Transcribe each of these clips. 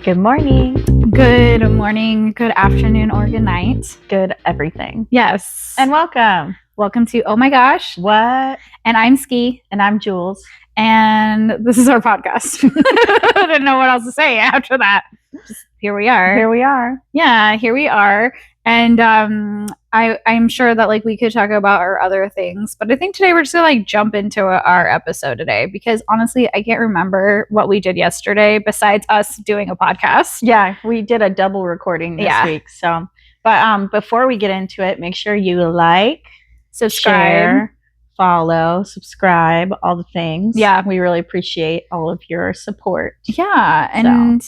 Good morning. Good morning, good afternoon, or good night. Good everything. Yes. And welcome. Welcome to Oh My Gosh. What? And I'm Ski. And I'm Jules. And this is our podcast. I didn't know what else to say after that. Just here we are. Here we are. Yeah, here we are. And I'm sure that like we could talk about our other things, but I think today we're just gonna like jump into our episode today because honestly I can't remember what we did yesterday besides us doing a podcast. Yeah, we did a double recording this week. So, but before we get into it, make sure you like, subscribe, share, follow, subscribe, all the things. Yeah, we really appreciate all of your support. Yeah, and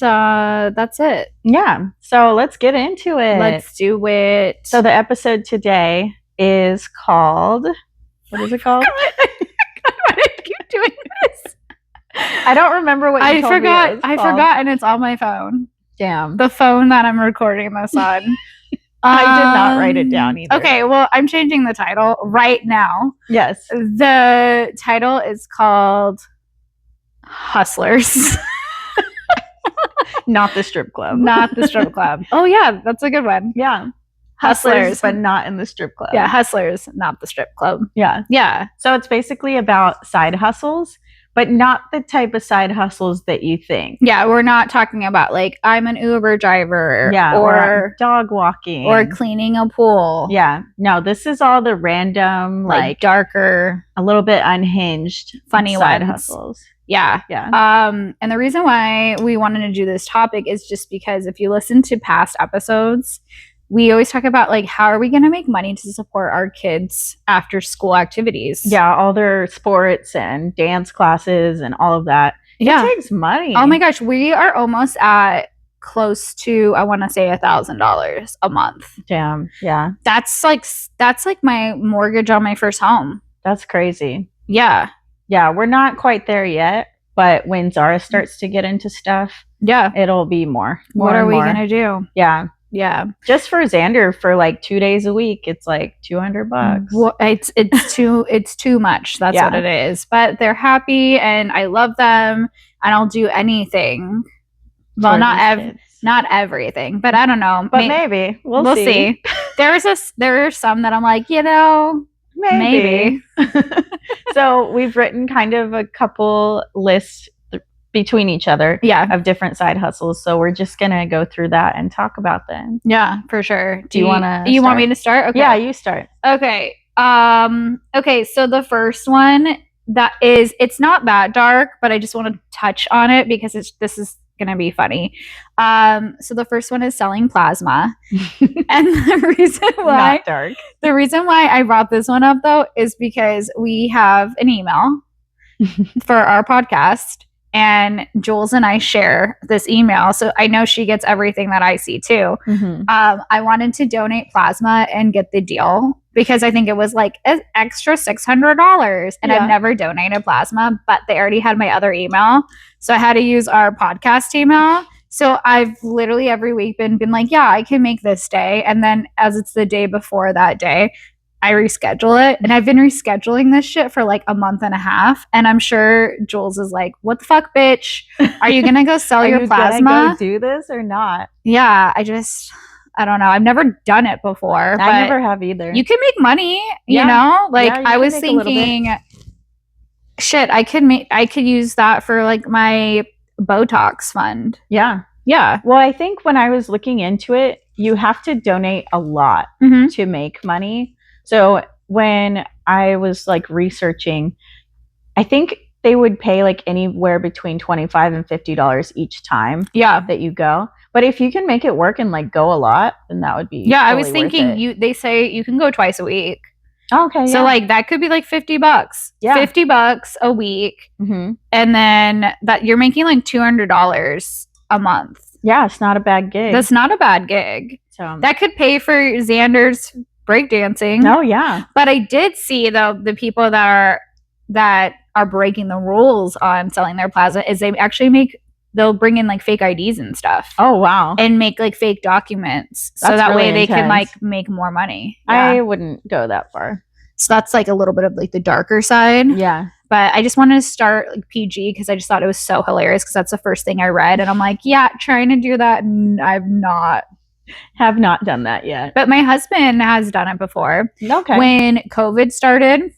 that's it. Yeah, so let's get into it. Let's do it. So the episode today is called, what is it called? Why did I keep doing this? I don't remember what you told me it was I called. forgot, and it's on my phone. Damn. The phone that I'm recording this on. I did not write it down either. Okay, well, I'm changing the title right now. Yes. The title is called Hustlers. Not the strip club. Not the strip club. Oh, yeah, that's a good one. Yeah. Hustlers, but not in the strip club. Yeah, Hustlers, not the strip club. Yeah. Yeah. So it's basically about side hustles, but not the type of side hustles that you think. Yeah, we're not talking about like I'm an Uber driver. Yeah, or dog walking. Or cleaning a pool. Yeah. No, this is all the random, like darker, a little bit unhinged, funny side ones. hustles. Yeah. Yeah. And the reason why we wanted to do this topic is just because if you listen to past episodes, we always talk about like how are we going to make money to support our kids after school activities. Yeah, all their sports and dance classes and all of that. Yeah. It takes money. Oh my gosh, we are almost at close to, I want to say $1,000 a month. Damn. Yeah. That's like my mortgage on my first home. That's crazy. Yeah. Yeah, we're not quite there yet, but when Zara starts to get into stuff, yeah, it'll be more. What are we going to do? Yeah. Yeah. Just for Xander for like 2 days a week, it's like $200. Well, it's too much. That's what it is. But they're happy and I love them and I'll do anything. Well, not everything, but I don't know. But maybe we'll see. There are some that I'm like, maybe. So we've written kind of a couple lists between each other of different side hustles. So we're just going to go through that and talk about them. Yeah, for sure. Do you want to You want me to start? Okay. Yeah, you start. Okay. Okay, so the first one it's not that dark, but I just want to touch on it because this is gonna be funny. So the first one is selling plasma. And the reason why I brought this one up though is because we have an email for our podcast and Jules and I share this email, so I know she gets everything that I see too. Mm-hmm. I wanted to donate plasma and get the deal because I think it was like an extra $600, and I've never donated plasma, but they already had my other email, so I had to use our podcast email. So I've literally every week been like, yeah, I can make this day, and then as it's the day before that day, I reschedule it, and I've been rescheduling this shit for like a month and a half, and I'm sure Jules is like, what the fuck, bitch? Are you gonna go sell your plasma? Gonna go do this or not? Yeah, I don't know. I've never done it before. I never have either. You can make money, you know? Like I was thinking, shit, I could use that for like my Botox fund. Yeah. Yeah. Well, I think when I was looking into it, you have to donate a lot to make money. So when I was like researching, I think they would pay like anywhere between $25 and $50 each time that you go. But if you can make it work and like go a lot, then that would be I was thinking they say you can go twice a week. Okay. So like that could be like $50. Yeah. $50 a week. Mm-hmm. And then that you're making like $200 a month. Yeah, it's not a bad gig. That's not a bad gig. So that could pay for Xander's breakdancing. Oh yeah. But I did see though the people that are breaking the rules on selling their plasma is they'll bring in like fake IDs and stuff. Oh wow. And make like fake documents. So that really way they can like make more money. Yeah. I wouldn't go that far. So that's like a little bit of like the darker side. Yeah. But I just wanted to start like PG because I just thought it was so hilarious because that's the first thing I read. And I'm like, yeah, trying to do that. And I've not. Have not done that yet. But my husband has done it before. Okay. When COVID started,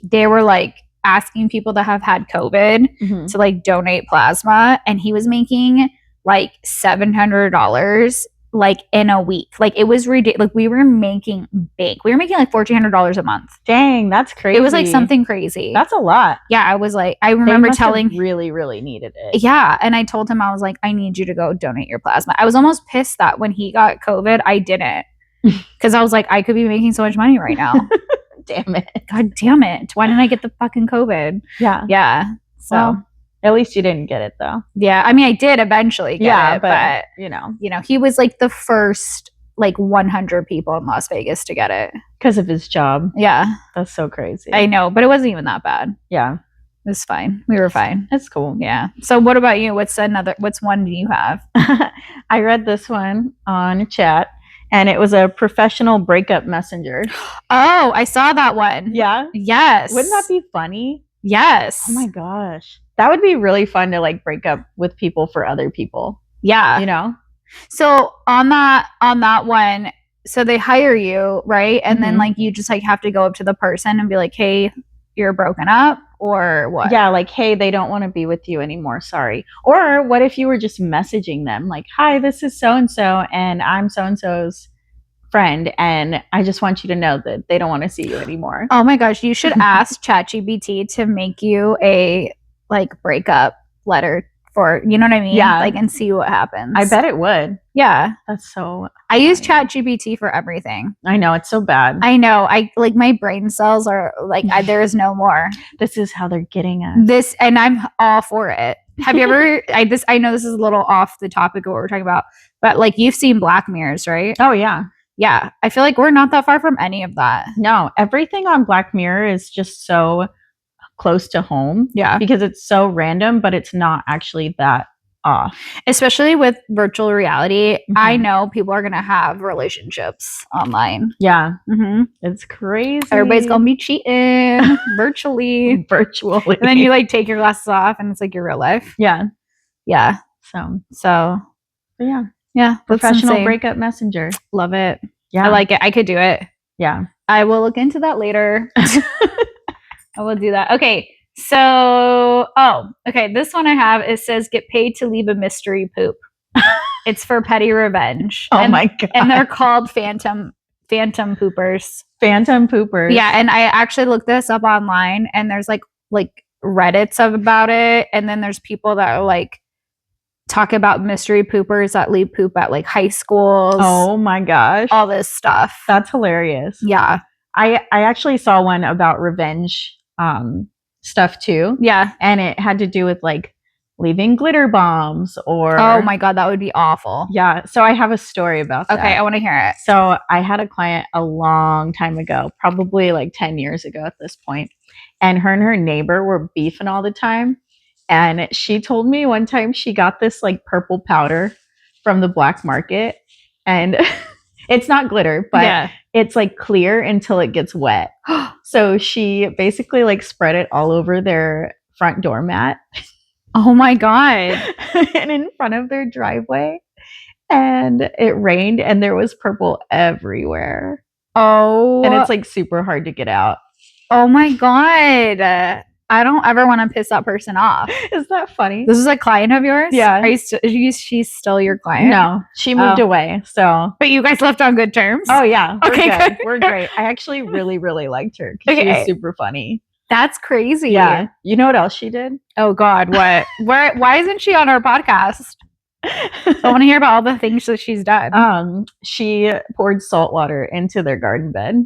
they were like asking people that have had COVID to like donate plasma. And he was making like $700 like in a week. Like it was ridiculous. Like we were making bank. We were making like $1,400 a month. Dang, that's crazy. It was like something crazy. That's a lot. Yeah, I was like, I remember telling really, really needed it. Yeah, and I told him, I was like, I need you to go donate your plasma. I was almost pissed that when he got COVID, I didn't, because I was like, I could be making so much money right now. Damn it! God damn it! Why didn't I get the fucking COVID? Yeah. So well, at least you didn't get it though. Yeah, I mean, I did eventually get it, but you know, he was like the first like 100 people in Las Vegas to get it because of his job. Yeah, that's so crazy. I know, but it wasn't even that bad. Yeah, it was fine. We were fine. That's cool. Yeah. So what about you? What's one do you have? I read this one on chat, and it was a professional breakup messenger. Oh, I saw that one. Yeah. Yes. Wouldn't that be funny? Yes. Oh my gosh. That would be really fun to like break up with people for other people. Yeah. You know? So on that one, so they hire you, right? And then like you just like have to go up to the person and be like, hey, you're broken up, or what? Yeah, like, hey, they don't want to be with you anymore. Sorry. Or what if you were just messaging them like, hi, this is so-and-so and I'm so-and-so's friend, and I just want you to know that they don't want to see you anymore. Oh my gosh, you should ask ChatGPT to make you a like breakup letter for, you know what I mean? Yeah. Like, and see what happens. I bet it would. Yeah. That's so I use ChatGPT for everything. I know, it's so bad. I know. I like my brain cells are like there is no more. This is how they're getting us. This, and I'm all for it. Have you ever I know this is a little off the topic of what we're talking about, but like you've seen Black Mirrors, right? Oh yeah. Yeah. I feel like we're not that far from any of that. No, everything on Black Mirror is just so close to home. Yeah. Because it's so random, but it's not actually that off. Especially with virtual reality, I know people are going to have relationships online. Yeah. It's crazy. Everybody's going to be cheating virtually. Virtually. And then you like take your glasses off and it's like your real life. Yeah. Yeah. So. Yeah. Yeah. Professional breakup messenger. Love it. Yeah. I like it. I could do it. Yeah. I will look into that later. I will do that. Okay. So, okay. This one I have, it says get paid to leave a mystery poop. It's for petty revenge. My God. And they're called phantom poopers. Phantom poopers. Yeah. And I actually looked this up online, and there's like Reddits about it. And then there's people that are like talk about mystery poopers that leave poop at like high schools. Oh my gosh. All this stuff. That's hilarious. Yeah. I actually saw one about revenge stuff too. Yeah. And it had to do with like leaving glitter bombs or oh my God, that would be awful. Yeah. So I have a story about that. Okay, I want to hear it. So I had a client a long time ago, probably like 10 years ago at this point, and her neighbor were beefing all the time. And she told me one time she got this like purple powder from the black market, and it's not glitter, but it's like clear until it gets wet. So she basically like spread it all over their front doormat. Oh my God. And in front of their driveway. And it rained and there was purple everywhere. Oh. And it's like super hard to get out. Oh my God. I don't ever want to piss that person off. Is that funny? This is a client of yours? Yeah. She's still your client? No, she moved away. So, but you guys left on good terms? Oh yeah. Okay, good. We're great. I actually really, really liked her because she was super funny. That's crazy. Yeah. You know what else she did? Oh God, what? Why isn't she on our podcast? I want to hear about all the things that she's done. She poured salt water into their garden bed.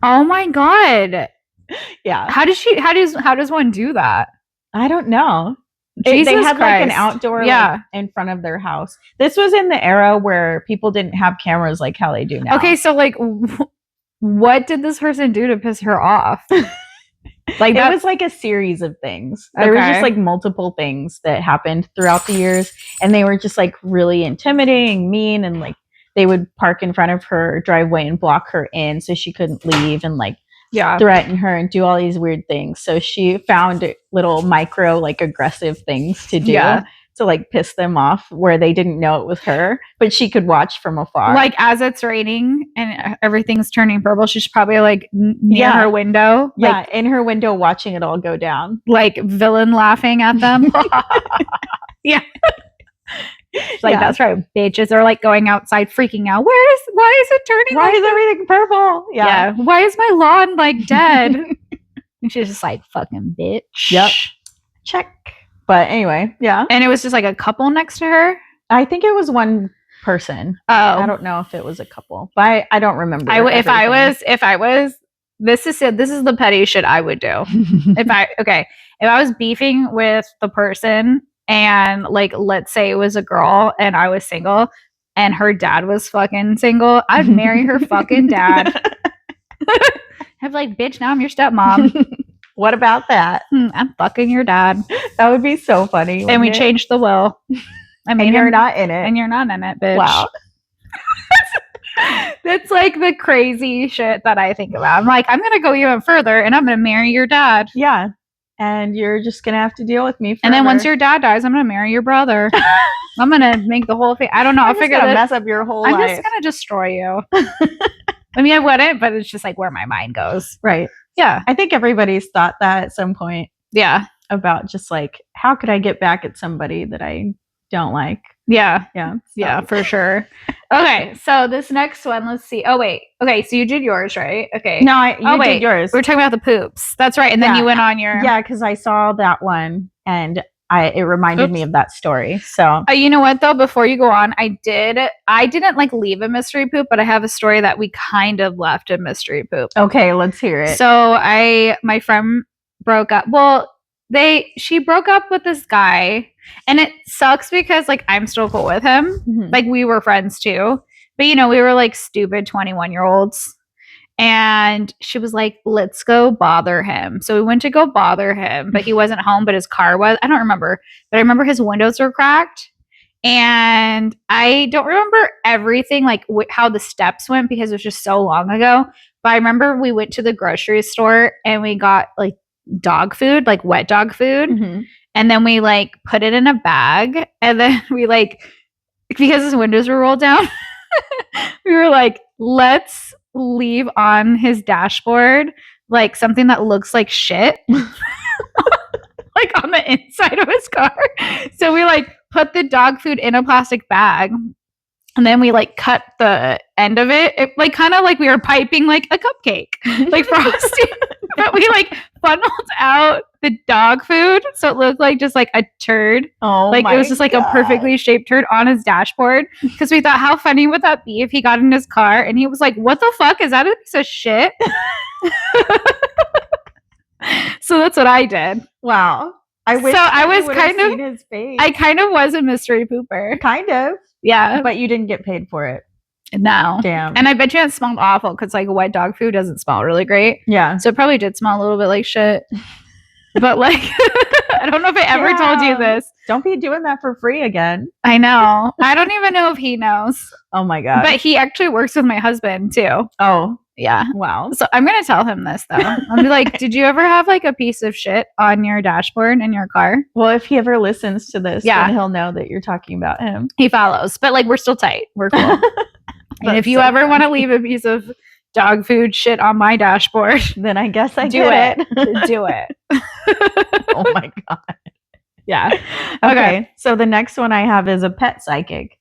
Oh my God. Yeah. How does one do that? I don't know. Jesus they had Christ. like an outdoor like, in front of their house. This was in the era where people didn't have cameras like how they do now. Okay, so like what did this person do to piss her off? Like it was like a series of things. There was just like multiple things that happened throughout the years, and they were just like really intimidating, mean, and like they would park in front of her driveway and block her in so she couldn't leave, and like threaten her and do all these weird things. So she found little micro, like aggressive things to do to like piss them off where they didn't know it was her, but she could watch from afar. Like as it's raining and everything's turning purple, she's probably like near her window. Like in her window watching it all go down. Like villain laughing at them. Yeah. Like that's right, bitches are like going outside freaking out. Why is it turning? Why is everything purple? Yeah. Why is my lawn like dead? And she's just like, fucking bitch. Yep. Check. But anyway, yeah. And it was just like a couple next to her. I think it was one person. Oh, I don't know if it was a couple, but I don't remember. If I was, this is the petty shit I would do. If I was beefing with the person. And like, let's say it was a girl and I was single and her dad was fucking single, I'd marry her fucking dad. I'd be like, bitch, now I'm your stepmom. What about that? I'm fucking your dad. That would be so funny. And we changed the will. I mean, you're not in it. And you're not in it, bitch. Wow. That's like the crazy shit that I think about. I'm like, I'm going to go even further and I'm going to marry your dad. Yeah. And you're just going to have to deal with me forever. And then once your dad dies, I'm going to marry your brother. I'm going to make the whole thing. I don't know. I'll figure it. Mess up your whole life. I'm just going to destroy you. I mean, I wouldn't, but it's just like where my mind goes. Right. Yeah. I think everybody's thought that at some point. Yeah. About just like, how could I get back at somebody that I don't like? Yeah. Yeah. So. Yeah, for sure. Okay. So this next one, let's see. Oh, wait. Okay. So you did yours, right? Okay. No, you did yours. We were talking about the poops. That's right. And then you went on your. Yeah, because I saw that one and it reminded me of that story. So you know what though? Before you go on, I didn't like leave a mystery poop, but I have a story that we kind of left a mystery poop. Okay, let's hear it. So my friend broke up. Well, she broke up with this guy, and it sucks because like I'm still cool with him. Mm-hmm. Like we were friends too, but you know, we were like stupid 21-year-olds. And she was like, let's go bother him. So we went to go bother him, but he wasn't home, but his car was. I don't remember, but I remember his windows were cracked. And I don't remember everything, like how the steps went because it was just so long ago. But I remember we went to the grocery store and we got like dog food, like wet dog food. Mm-hmm. And then we like put it in a bag. And then we like, because his windows were rolled down, we were like, let's leave on his dashboard like something that looks like shit. Like on the inside of his car. So we like put the dog food in a plastic bag. And then we like cut the end of it like kind of like we were piping like a cupcake, like frosting. But we like funneled out the dog food so it looked like just like a turd. Oh, like it was just like a perfectly shaped turd on his dashboard. Because we thought, how funny would that be if he got in his car and he was like, "What the fuck is that? A piece of shit." So that's what I did. Wow. I wish. So I was kind of. His face. I kind of was a mystery pooper. Kind of. Yeah. But you didn't get paid for it. No. Damn. And I bet you it smelled awful because like wet dog food doesn't smell really great. Yeah. So it probably did smell a little bit like shit. But like, I don't know if I ever told you this. Don't be doing that for free again. I know. I don't even know if he knows. Oh my God. But he actually works with my husband too. Oh. Yeah. Wow. So I'm going to tell him this though. I'll be like, did you ever have like a piece of shit on your dashboard in your car? Well, if he ever listens to this, then he'll know that you're talking about him. He follows, but like we're still tight. We're cool. And if you ever want to leave a piece of dog food shit on my dashboard, then I guess I do it. Do it. Oh my God. Yeah. Okay. So the next one I have is a pet psychic.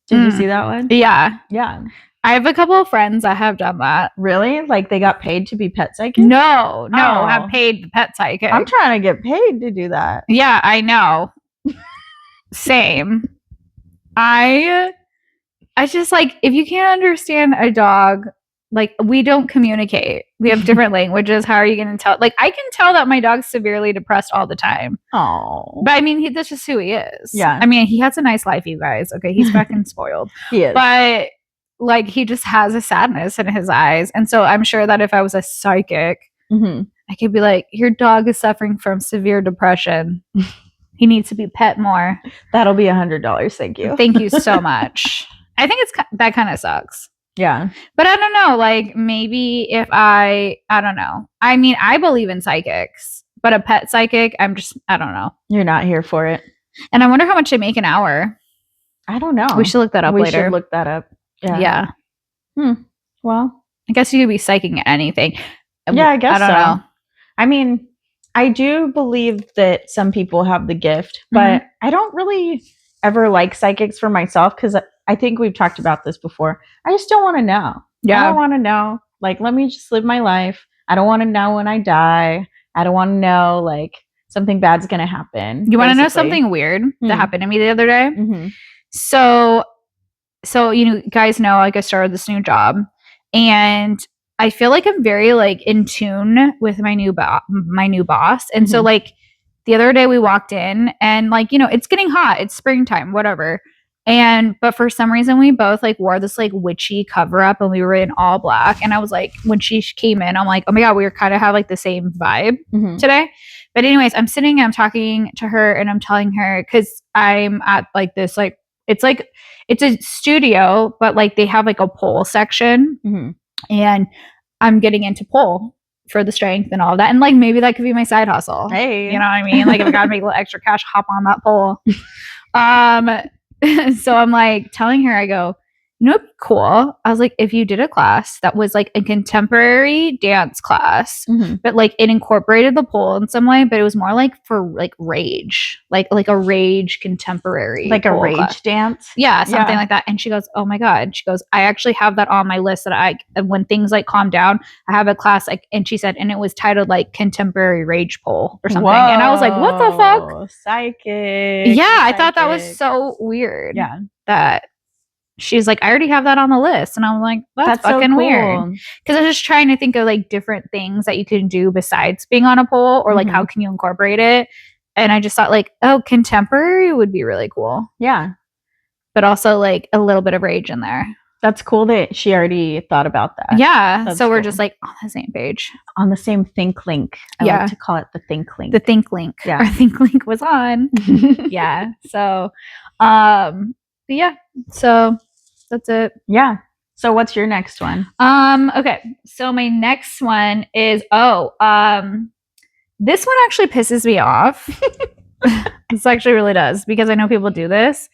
Did you see that one? Yeah. Yeah. I have a couple of friends that have done that. Really? Like they got paid to be pet psychic? No, have paid the pet psychic. I'm trying to get paid to do that. Yeah, I know. Same. I just like, if you can't understand a dog, like we don't communicate. We have different languages. How are you going to tell? Like I can tell that my dog's severely depressed all the time. Oh. But I mean, that's just who he is. Yeah. I mean, he has a nice life, you guys. Okay. He's fucking spoiled. He is. But like he just has a sadness in his eyes. And so I'm sure that if I was a psychic, I could be like, your dog is suffering from severe depression. He needs to be pet more. That'll be $100. Thank you. Thank you so much. I think that kind of sucks. Yeah. But I don't know, like maybe if I don't know. I mean, I believe in psychics, but a pet psychic, I don't know. You're not here for it. And I wonder how much they make an hour. I don't know. We should look that up later. We should look that up. Yeah. Well, I guess you could be psyching anything. Yeah, I guess I don't know. I mean, I do believe that some people have the gift, but I don't really ever like psychics for myself because I think we've talked about this before. I just don't want to know. Yeah. I don't want to know. Like, let me just live my life. I don't want to know when I die. I don't want to know, like, something bad's going to happen. You want to know something weird that happened to me the other day? Mm-hmm. So, you guys know, like, I started this new job, and I feel like I'm very, like, in tune with my new boss. And so, like, the other day we walked in and, like, it's getting hot. It's springtime, whatever. But for some reason we both, like, wore this, like, witchy cover up, and we were in all black. And I was like, when she came in, I'm like, oh my God, we kind of have, like, the same vibe today. But anyways, I'm sitting and I'm talking to her, and I'm telling her, because I'm at, like, this, like, it's a studio, but, like, they have, like, a pole section. And I'm getting into pole for the strength and all that. And, like, maybe that could be my side hustle. Hey. You know what I mean? Like, if I gotta make a little extra cash, hop on that pole. So I'm, like, telling her, I go, it'd be cool. I was like, if you did a class that was, like, a contemporary dance class, but, like, it incorporated the pole in some way, but it was more, like, for, like, rage, like a rage contemporary, like a rage class. dance. Yeah, something like that. And she goes, oh my God. She goes, I actually have that on my list that when things, like, calm down, I have a class, like, and she said, and it was titled, like, contemporary rage pole or something. Whoa, and I was like, what the fuck? Psychic. Yeah, I thought that was so weird. Yeah. That she's like, I already have that on the list. And I'm like, that's fucking so weird. Because I was just trying to think of, like, different things that you can do besides being on a pole, or, like, how can you incorporate it? And I just thought, like, oh, contemporary would be really cool. Yeah. But also, like, a little bit of rage in there. That's cool that she already thought about that. Yeah. That's so we're just, like, on the same page. On the same think link. I like to call it the think link. The think link. Yeah. Our think link was on. Yeah. So, but yeah. So that's it. Yeah. So what's your next one? Okay. So my next one is, this one actually pisses me off. This actually really does, because I know people do this.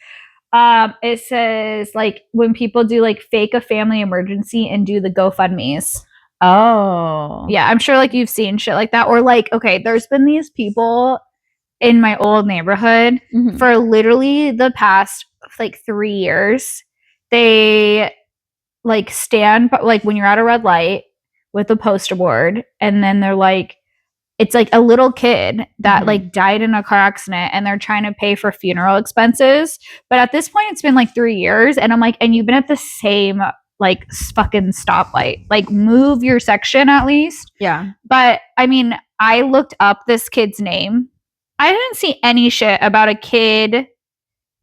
It says, like, when people do, like, fake a family emergency and do the GoFundMes. Oh. Yeah, I'm sure, like, you've seen shit like that. Or, like, okay, there's been these people in my old neighborhood for literally the past, like, 3 years. They, like, stand, like, when you're at a red light with a poster board, and then they're like, it's like a little kid that like died in a car accident, and they're trying to pay for funeral expenses. But at this point, it's been like 3 years, and I'm like, and you've been at the same, like, fucking stoplight. Like, move your section at least. Yeah. But I mean, I looked up this kid's name. I didn't see any shit about a kid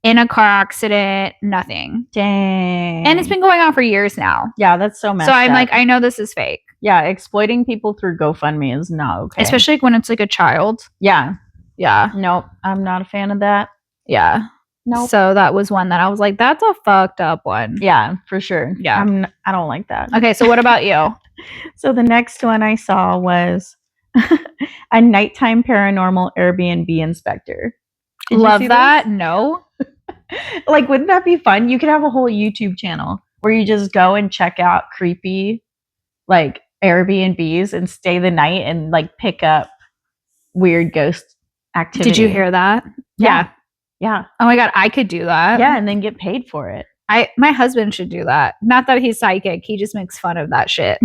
in a car accident, nothing. Dang. And it's been going on for years now. Yeah, that's so messed up. So I'm up. like, I know this is fake. Yeah, exploiting people through GoFundMe is not okay. Especially when it's, like, a child. Yeah. Yeah. Nope. I'm not a fan of that. Yeah. Nope. So that was one that I was like, that's a fucked up one. Yeah, for sure. Yeah. I don't like that. Okay, so what about you? So the next one I saw was a nighttime paranormal Airbnb inspector. Love that. No. Like, wouldn't that be fun? You could have a whole YouTube channel where you just go and check out creepy, like, Airbnbs and stay the night and, like, pick up weird ghost activity. Did you hear that? Yeah. Oh my God, I could do that. Yeah, and then get paid for it. My husband should do that. Not that he's psychic. He just makes fun of that shit.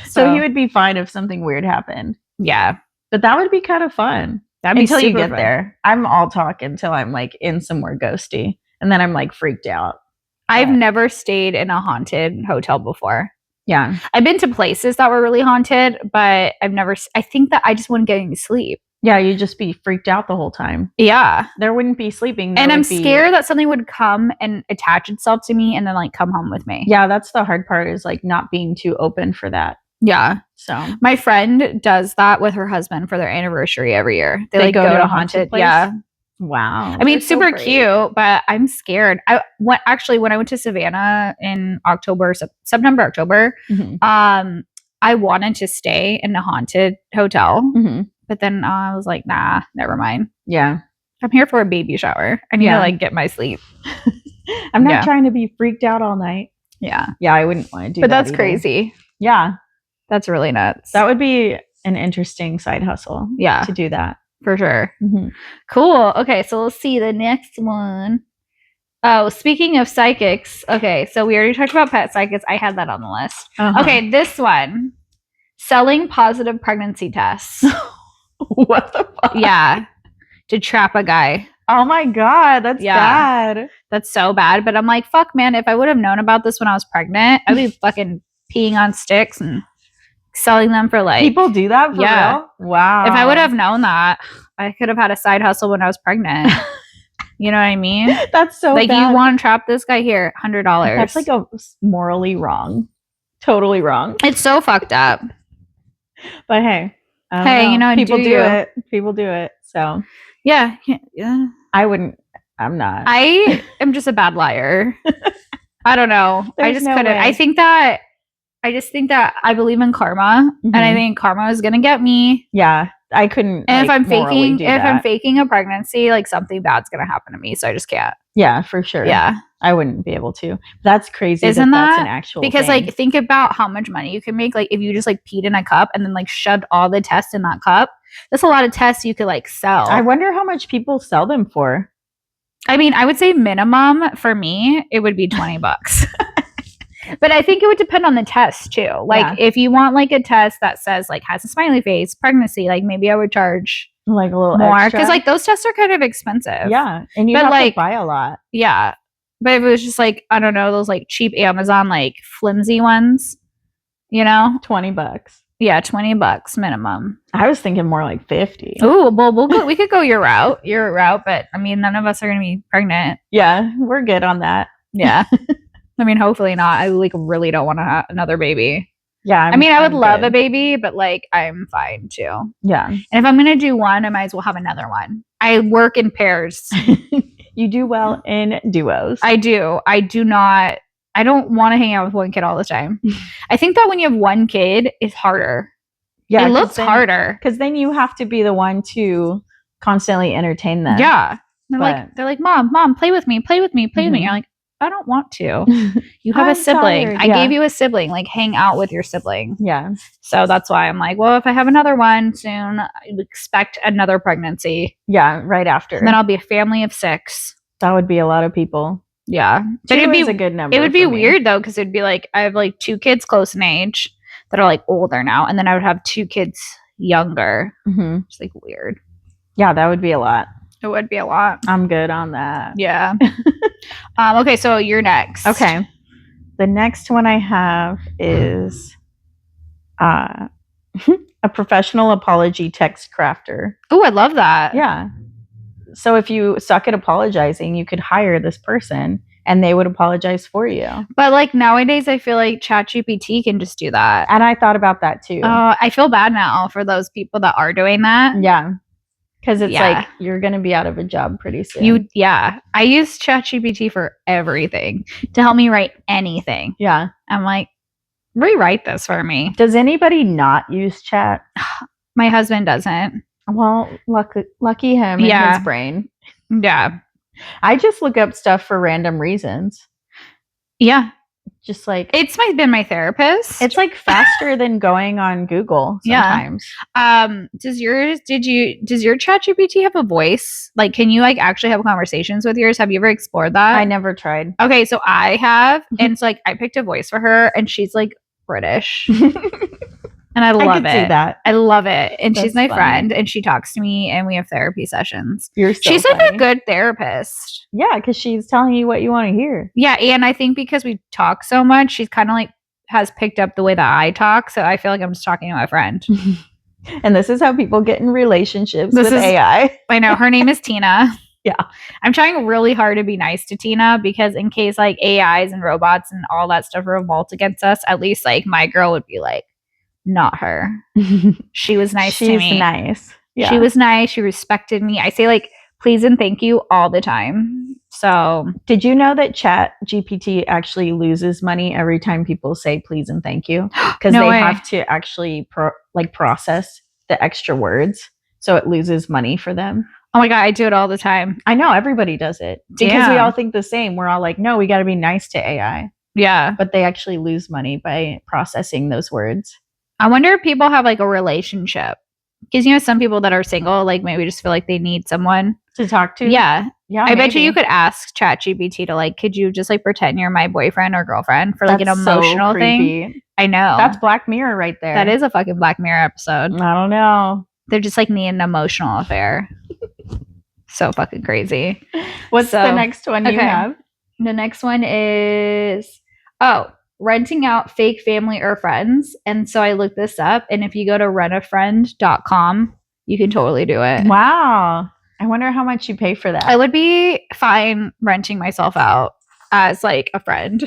So he would be fine if something weird happened. Yeah. But that would be kind of fun. That'd be until you get fun. there. I'm all talk until I'm, like, in somewhere ghosty. And then I'm, like, freaked out. I've never stayed in a haunted hotel before. Yeah. I've been to places that were really haunted, but I think that I just wouldn't get any sleep. Yeah, you'd just be freaked out the whole time. Yeah. There wouldn't be sleeping. And I'm scared that something would come and attach itself to me and then, like, come home with me. Yeah, that's the hard part, is, like, not being too open for that. Yeah. So my friend does that with her husband for their anniversary every year. They like go to haunted place? Yeah. Wow. I mean, it's super cute, but I'm scared. When I went to Savannah in September, October, I wanted to stay in a haunted hotel, but then I was like, nah, never mind. Yeah. I'm here for a baby shower. I need to like get my sleep. I'm not trying to be freaked out all night. Yeah. Yeah, I wouldn't want to do that. But that's either. crazy. Yeah. That's really nuts. That would be an interesting side hustle. Yeah. To do that. For sure. Cool. Okay, so let's see the next one. Oh, speaking of psychics. Okay, so we already talked about pet psychics. I had that on the list. Okay, this one. Selling positive pregnancy tests. What the fuck? Yeah. To trap a guy. Oh my God, that's bad. That's so bad. But I'm like, fuck, man, if I would have known about this when I was pregnant, I'd be fucking peeing on sticks and selling them for like... People do that for real? Wow. If I would have known that, I could have had a side hustle when I was pregnant. You know what I mean? That's so like, bad. you want to trap this guy here, $100. That's like morally wrong. Totally wrong. It's so fucked up. But hey. Hey, you know, people do it. People do it. So yeah. I wouldn't. I'm not. I am just a bad liar. I don't know. I just couldn't. I just think that I believe in karma, and I think karma is gonna get me. Yeah. I couldn't. And if I'm faking a pregnancy, like something bad's gonna happen to me. So I just can't. Yeah, for sure. Yeah. I wouldn't be able to. That's crazy. Isn't that's an actual because thing. Like, think about how much money you can make. Like, if you just like peed in a cup and then like shoved all the tests in that cup, that's a lot of tests you could like sell. I wonder how much people sell them for. I mean, I would say minimum for me, it would be $20. But I think it would depend on the test too. Like, if you want like a test that says like has a smiley face, pregnancy, like maybe I would charge like a little more because like those tests are kind of expensive. Yeah, and you have to buy a lot. Yeah, but if it was just like, I don't know, those like cheap Amazon like flimsy ones, you know, $20. Yeah, $20 minimum. I was thinking more like 50. Oh, well, we could go your route, but I mean, none of us are gonna be pregnant. Yeah, we're good on that. Yeah. I mean, hopefully not. I like really don't want to have another baby. Yeah. I mean, I would love a baby, but like I'm fine too. Yeah. And if I'm going to do one, I might as well have another one. I work in pairs. You do well in duos. I do. I don't want to hang out with one kid all the time. I think that when you have one kid, it's harder. Yeah. It looks harder. Because then you have to be the one to constantly entertain them. Yeah. They're like, mom, play with me. You're like, I don't want to. You have a sibling. Tired. I gave you a sibling. Like, hang out with your sibling. Yeah. So that's why I'm like, well, if I have another one soon, I expect another pregnancy. Yeah, right after. And then I'll be a family of 6. That would be a lot of people. Yeah. But it'd be a good number. It would be weird though, because it'd be like I have like 2 kids close in age that are like older now, and then I would have 2 kids younger. It's like weird. Yeah, that would be a lot. It would be a lot. I'm good on that. Yeah. Okay, so you're next. Okay. The next one I have is a professional apology text crafter. Oh, I love that. Yeah. So if you suck at apologizing, you could hire this person and they would apologize for you. But like nowadays, I feel like ChatGPT can just do that. And I thought about that too. I feel bad now for those people that are doing that. Yeah. Because it's like you're going to be out of a job pretty soon. I use ChatGPT for everything to help me write anything. Yeah. I'm like, rewrite this for me. Does anybody not use chat? My husband doesn't. Well, lucky him and his brain. Yeah. I just look up stuff for random reasons. Yeah. Just like it's been my therapist. It's like faster than going on Google sometimes. Yeah. Does your ChatGPT have a voice? Like, can you like actually have conversations with yours? Have you ever explored that? I never tried. Okay, so I have, and it's like I picked a voice for her, and she's like British. And I love it. See that. I love it. And That's she's my funny. friend, and she talks to me, and we have therapy sessions. She's like a good therapist. Yeah, because she's telling you what you want to hear. Yeah, and I think because we talk so much, she's kind of like has picked up the way that I talk, so I feel like I'm just talking to my friend. And this is how people get in relationships with AI. I know. Her name is Tina. Yeah. I'm trying really hard to be nice to Tina because in case like AIs and robots and all that stuff revolt against us, at least like my girl would be like, not her. She was nice to me. She's nice. Yeah. She was nice. She respected me. I say like please and thank you all the time. So did you know that Chat GPT actually loses money every time people say please and thank you? Because No they way. have to actually process the extra words, so it loses money for them. Oh my God, I do it all the time. I know, everybody does it. Because we all think the same. We're all like, no, we got to be nice to AI. Yeah. But they actually lose money by processing those words. I wonder if people have like a relationship. Because, you know, some people that are single, like maybe just feel like they need someone to talk to. Yeah. Yeah. I bet you could ask ChatGPT to like, could you just like pretend you're my boyfriend or girlfriend for like an emotional thing? I know. That's Black Mirror right there. That is a fucking Black Mirror episode. I don't know. They're just like needing an emotional affair. So fucking crazy. What's the next one you have? The next one is, renting out fake family or friends. And so I looked this up, and if you go to rentafriend.com, you can totally do it. Wow. I wonder how much you pay for that. I would be fine renting myself out as like a friend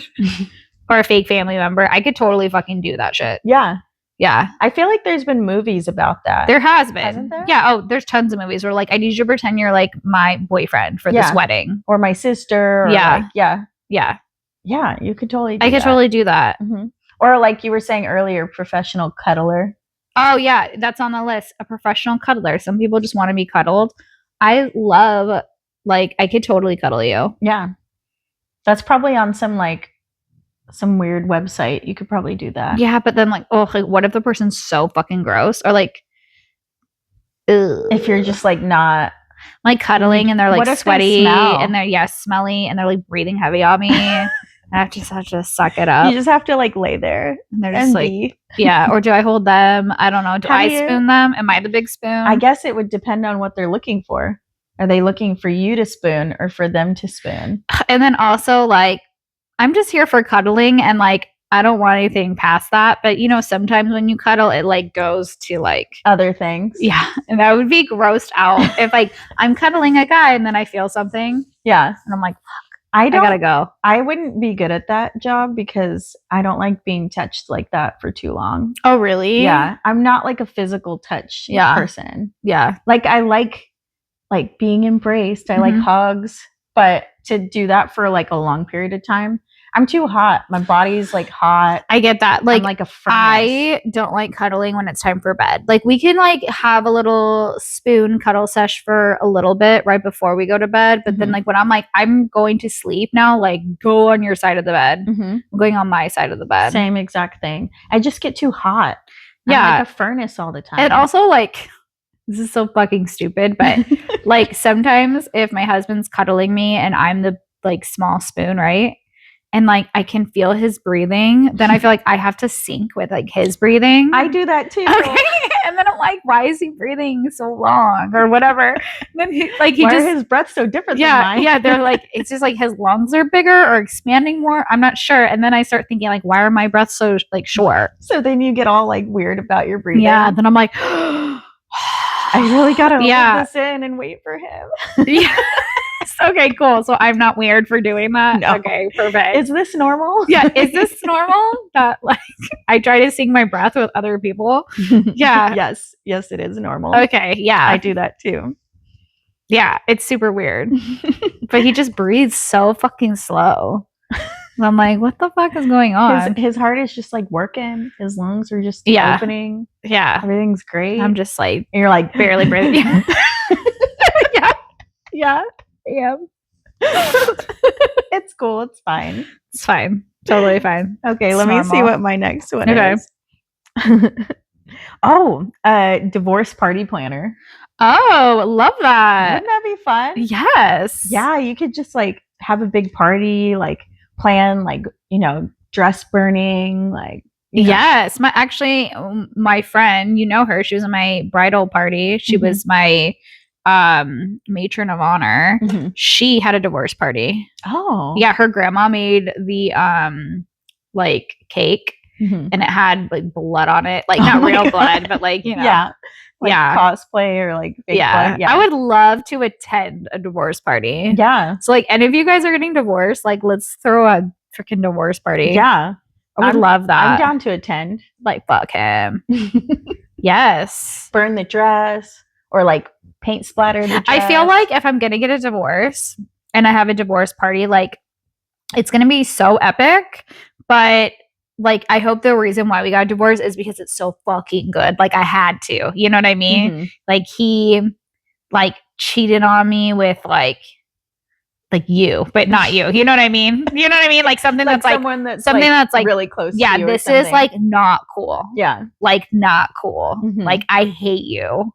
or a fake family member. I could totally fucking do that shit. Yeah. Yeah. I feel like there's been movies about that. There has been. Hasn't there? Yeah. Oh, there's tons of movies where like, I need you to pretend you're like my boyfriend for this wedding. Or my sister. Or yeah. Yeah. Yeah. You could totally do that. I could totally do that. Mm-hmm. Or like you were saying earlier, professional cuddler. Oh, yeah. That's on the list. A professional cuddler. Some people just want to be cuddled. I love, like, I could totally cuddle you. Yeah. That's probably on some weird website. You could probably do that. Yeah, but then like what if the person's so fucking gross? Or like, ugh. If you're just like not like cuddling and they're like sweaty and they're smelly and they're like breathing heavy on me. I have to suck it up. You just have to like lay there and they're just like yeah. Or do I hold them? I don't know. Do I spoon them? Am I the big spoon? I guess it would depend on what they're looking for. Are they looking for you to spoon or for them to spoon? And then also like, I'm just here for cuddling and like, I don't want anything past that. But you know, sometimes when you cuddle, it like goes to like other things. Yeah. And that would be grossed out if like I'm cuddling a guy and then I feel something. Yeah. And I'm like, fuck, I gotta go. I wouldn't be good at that job because I don't like being touched like that for too long. Oh, really? Yeah. I'm not like a physical touch person. Yeah. Like I like being embraced. I like hugs. But to do that for like a long period of time, I'm too hot. My body's like hot. I get that. Like, I'm like a furnace. I don't like cuddling when it's time for bed. Like we can like have a little spoon cuddle sesh for a little bit right before we go to bed. But then like when I'm like, I'm going to sleep now, like go on your side of the bed. I'm going on my side of the bed. Same exact thing. I just get too hot. Yeah. I'm like a furnace all the time. And also like, this is so fucking stupid, but like sometimes if my husband's cuddling me and I'm the like small spoon, right? And like I can feel his breathing, then I feel like I have to sync with like his breathing. I do that too. Okay. And then I'm like, why is he breathing so long or whatever? And then why are his breaths so different than mine? Yeah, they're like, it's just like his lungs are bigger or expanding more. I'm not sure. And then I start thinking like, why are my breaths so like short? So then you get all like weird about your breathing. Yeah. Then I'm like, I really gotta hold this in and wait for him. Yeah. Okay, cool. So I'm not weird for doing that. No. Okay, perfect. Is this normal? Yeah. Is this normal? That like I try to sync my breath with other people. Yeah. Yes, it is normal. Okay. Yeah. I do that too. Yeah, it's super weird. But he just breathes so fucking slow. And I'm like, what the fuck is going on? His heart is just like working. His lungs are just opening. Yeah. Everything's great. I'm just like, and you're like barely breathing. Yeah. It's cool. It's fine. It's fine. Totally fine. Okay, let me see what my next one is. Divorce party planner. Oh, love that. Wouldn't that be fun? Yes. Yeah, you could just like have a big party, like plan like, dress burning, like yes. My friend, you know her, she was in my bridal party. She was my matron of honor. She had a divorce party. Oh. Yeah, her grandma made the like cake and it had like blood on it. Like not real blood, but like, cosplay or like fake blood. Yeah. I would love to attend a divorce party. Yeah. So like any of you guys are getting divorced, like let's throw a freaking divorce party. Yeah. I would love that. I'm down to attend. Like fuck him. Yes. Burn the dress. or like paint splatter the dress. I feel like if I'm gonna get a divorce and I have a divorce party, like it's gonna be so epic, but like I hope the reason why we got divorced is because it's so fucking good. Like I had to, you know what I mean? Like he like cheated on me with like you, but not you. You know what I mean? You know what I mean? Like something that's like someone that's something that's like really close. Yeah, to you this is like not cool. Yeah, like not cool. Like I hate you.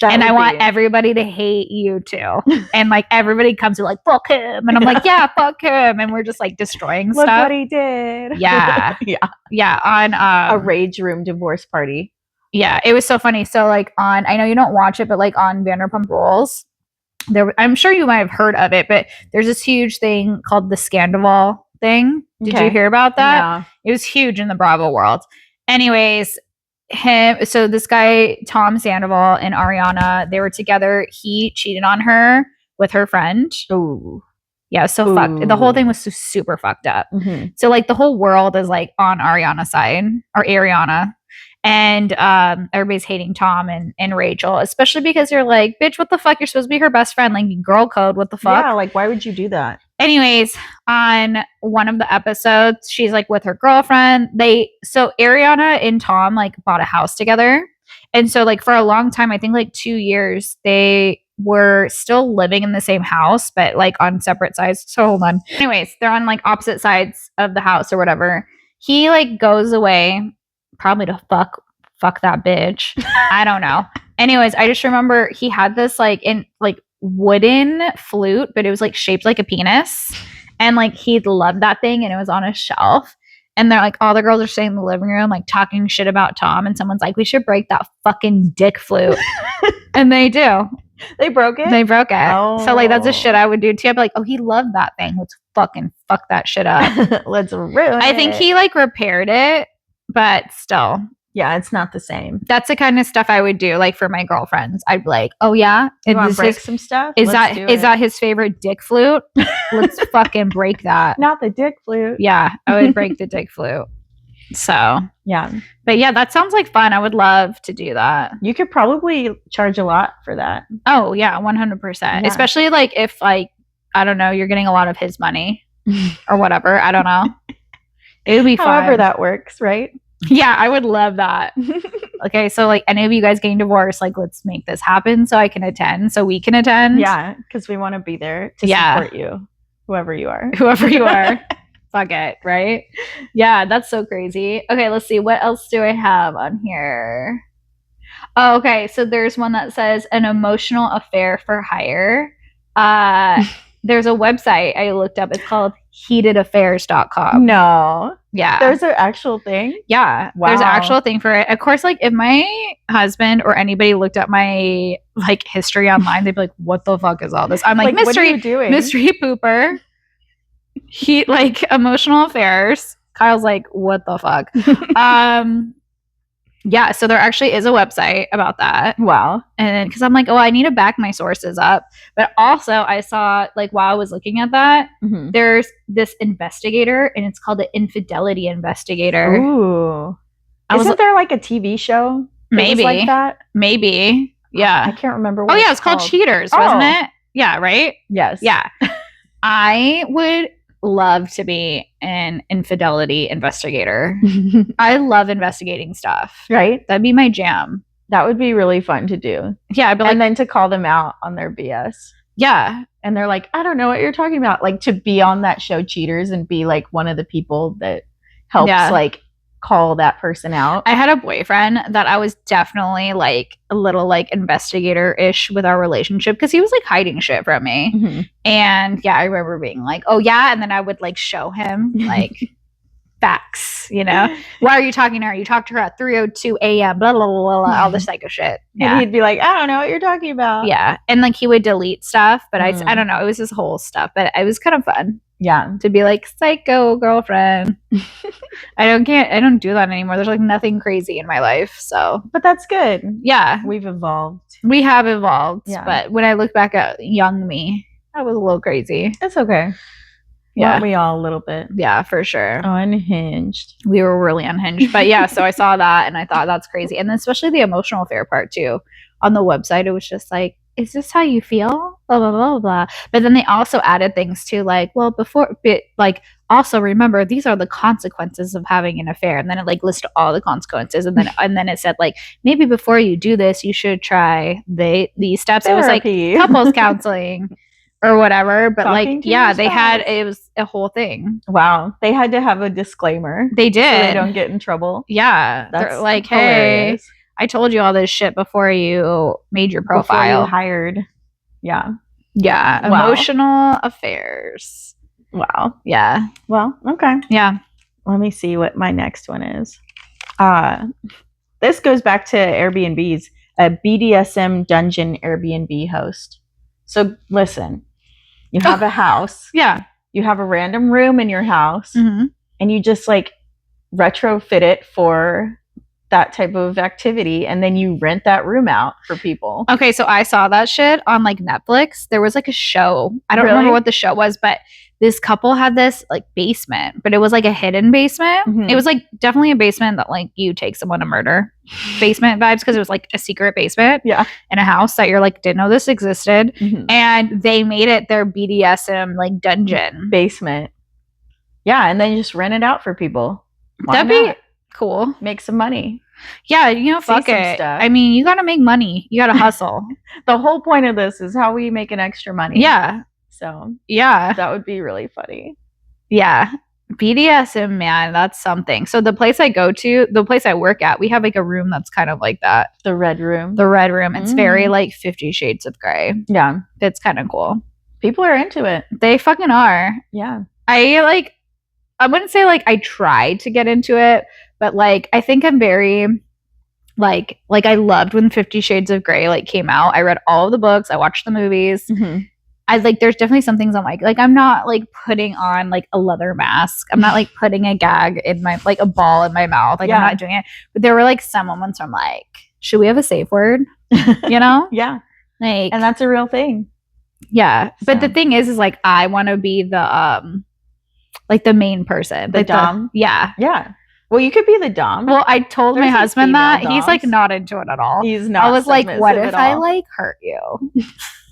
That and I want everybody to hate you too. And like everybody comes to like, fuck him. And I'm like, yeah, fuck him. And we're just like destroying Look stuff. what he did. Yeah. Yeah. On a rage room divorce party. Yeah. It was so funny. So like I know you don't watch it, but like on Vanderpump Rules, I'm sure you might have heard of it, but there's this huge thing called the Scandival thing. Did you hear about that? Yeah. It was huge in the Bravo world. Anyways, so this guy Tom Sandoval and Ariana, they were together. He cheated on her with her friend. Ooh. Yeah, so fucked. The whole thing was super fucked up. So like the whole world is like on Ariana's side, or Ariana, and everybody's hating Tom and Rachel, especially because you're like, bitch, what the fuck? You're supposed to be her best friend. Like girl code, what the fuck? Yeah, like why would you do that? Anyways, on one of the episodes, she's like with her girlfriend. So Ariana and Tom like bought a house together. And so like for a long time, I think like 2 years, they were still living in the same house, but like on separate sides. So hold on. Anyways, they're on like opposite sides of the house or whatever. He like goes away probably to fuck that bitch. I don't know. Anyways, I just remember he had this like wooden flute, but it was like shaped like a penis, and like he loved that thing, and it was on a shelf, and they're like all the girls are sitting in the living room like talking shit about Tom, and someone's like, we should break that fucking dick flute. And they broke it. Oh. So like that's the shit I would do too. I'd be like, oh, he loved that thing, let's fucking fuck that shit up. Let's ruin it. I think he like repaired it, but still, yeah, it's not the same. That's the kind of stuff I would do, like for my girlfriends. I'd be like, "Oh yeah, you want to break some stuff? Is that his favorite dick flute? Let's fucking break that." Not the dick flute. Yeah, I would break the dick flute. So yeah, but yeah, that sounds like fun. I would love to do that. You could probably charge a lot for that. Oh yeah, 100%. Especially like if like I don't know, you're getting a lot of his money or whatever. I don't know. It would be fun. However that works, right? Yeah, I would love that. Okay, so like any of you guys getting divorced, like let's make this happen so I can attend, so we can attend. Yeah, because we want to be there to support you, whoever you are. Fuck it, right? Yeah, that's so crazy. Okay, let's see. What else do I have on here? Oh, okay, so there's one that says an emotional affair for hire. There's a website I looked up. It's called heatedaffairs.com. No. Yeah. There's an actual thing? Yeah. Wow. There's an actual thing for it. Of course, like if my husband or anybody looked up my like history online, they'd be like, what the fuck is all this? I'm like, mystery, what are you doing? Mystery pooper. He like emotional affairs. Kyle's like, what the fuck? Yeah, so there actually is a website about that. Wow. And because I'm like, oh, I need to back my sources up. But also I saw like while I was looking at that, there's this investigator, and it's called the Infidelity Investigator. Ooh. Isn't there like a TV show? Maybe. Like that? Maybe. Yeah. I can't remember what it's called Cheaters, wasn't it? Yeah, right? Yes. Yeah. I would love to be an infidelity investigator. I love investigating stuff. Right? That'd be my jam. That would be really fun to do. Yeah, but like, and then to call them out on their BS. Yeah. And they're like, I don't know what you're talking about. Like to be on that show Cheaters and be like one of the people that helps like call that person out. I had a boyfriend that I was definitely like a little like investigator-ish with our relationship because he was like hiding shit from me. And yeah, I remember being like, oh yeah, and then I would like show him like facts, you know. Why are you talking to her? You talked to her at 3:02 a.m. blah blah blah blah, all this psycho shit. Yeah. And he'd be like, I don't know what you're talking about. Yeah. And like he would delete stuff, but I don't know, it was his whole stuff, but it was kind of fun. Yeah, to be like psycho girlfriend. I don't do that anymore. There's like nothing crazy in my life, so but that's good. Yeah, we have evolved. Yeah, but when I look back at young me, I was a little crazy. It's okay. Yeah, weren't we all a little bit? Yeah, for sure. Unhinged. We were really unhinged, but yeah. So I saw that and I thought that's crazy, and especially the emotional affair part too. on the website, it was just like, is this how you feel? Blah, blah, blah, blah. But then they also added things to like, well, also remember, these are the consequences of having an affair. And then it like listed all the consequences. And then it said like, maybe before you do this, you should try these steps. Therapy. It was like couples counseling or whatever. But Talking like, to yeah, yourself. it was a whole thing. Wow. They had to have a disclaimer. They did. So they don't get in trouble. Yeah. That's They're like, hilarious. hey, I told you all this shit before you made your profile. Before you hired. Yeah. Yeah. Wow. Emotional affairs. Wow. Yeah. Well, okay. Yeah. Let me see what my next one is. This goes back to Airbnbs, a BDSM dungeon Airbnb host. So listen, you have a house. Yeah. You have a random room in your house, mm-hmm. and you just like retrofit it for that type of activity, and then you rent that room out for people. Okay, so I saw that shit on like Netflix. There was like a show. I don't remember what the show was, but this couple had this like basement, but it was like a hidden basement. Mm-hmm. It was like definitely a basement that like you take someone to murder basement vibes, because it was like a secret basement in a house that you're like, didn't know this existed. Mm-hmm. And they made it their BDSM like dungeon basement. Yeah, and then you just rent it out for people. That'd be cool. Make some money. Yeah, you know, fuck it. Stuff. I mean, you gotta make money. You gotta hustle. The whole point of this is how we make an extra money. Yeah. So yeah, that would be really funny. Yeah. BDSM, man, that's something. So the place I work at, we have like a room that's kind of like that. The red room. It's very like 50 Shades of Grey. Yeah. It's kind of cool. People are into it. They fucking are. Yeah. I wouldn't say like I tried to get into it, but like I think I'm very like I loved when 50 Shades of Grey like came out. I read all of the books, I watched the movies. Mm-hmm. I like there's definitely some things I'm like I'm not like putting on like a leather mask. I'm not like putting a gag in my like a ball in my mouth. Like I'm not doing it. But there were like some moments where I'm like, should we have a safe word? You know? Yeah. Like, and that's a real thing. Yeah. So. But the thing is like I want to be the like the main person. The dom? Yeah. Yeah. Well, you could be the dom. Well, I told my husband that. He's like not into it at all. He's not. I was like, what if I like hurt you?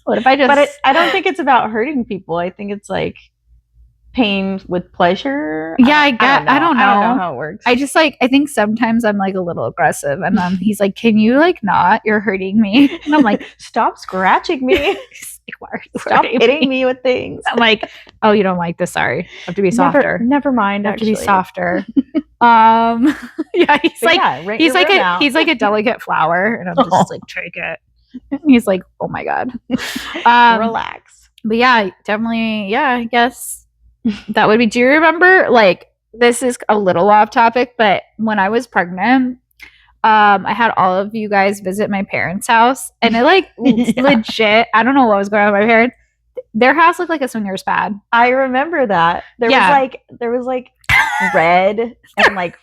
What if I just... But I don't think it's about hurting people. I think it's like pain with pleasure. Yeah, I don't know. I don't know how it works. I just like, I think sometimes I'm like a little aggressive, and then he's like, can you like not? You're hurting me. And I'm like, stop scratching me. Stop hitting me with things. I'm like, oh, you don't like this? Sorry. I have to be softer. Never mind. I have to be softer. Yeah, he's he's like a delicate flower, and I'm just like, take it. He's like, oh my god. Relax. But yeah, definitely. Yeah, I guess that would be. Do you remember? Like, this is a little off topic, but when I was pregnant, I had all of you guys visit my parents' house, and it like legit. I don't know what was going on with my parents. Their house looked like a swingers pad. I remember that. There was like red and like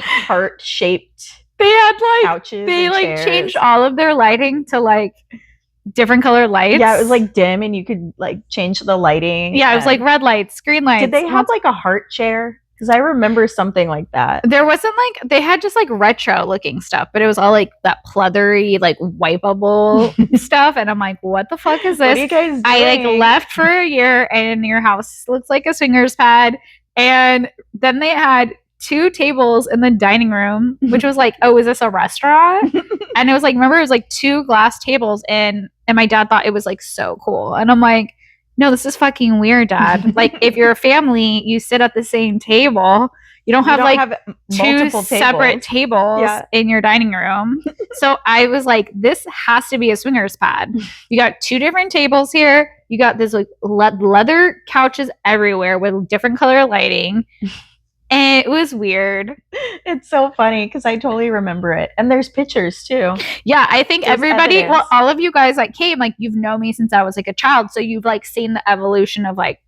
heart shaped. They had like couches. They like chairs. Changed all of their lighting to like different color lights. Yeah, it was like dim, and you could like change the lighting. Yeah, it was like red lights, green lights. Did they have like a heart chair? Because I remember something like that. There wasn't like, they had just like retro looking stuff, but it was all like that pleathery, like wipeable stuff. And I'm like, what the fuck is this? What are you guys doing? I like left for a year, and your house looks like a swingers pad. And then they had 2 tables in the dining room, which was like, oh, is this a restaurant? And it was like, remember, it was like 2 glass tables, and my dad thought it was like so cool. And I'm like, no, this is fucking weird, Dad. Like, if you're a family, you sit at the same table. You don't have 2 separate tables in your dining room. So I was like, this has to be a swingers pad. You got 2 different tables here. You got this like leather couches everywhere with different color lighting. And it was weird. It's so funny because I totally remember it. And there's pictures too. Yeah, I think everybody, well, all of you guys that came, like, you've known me since I was like a child. So you've like seen the evolution of like,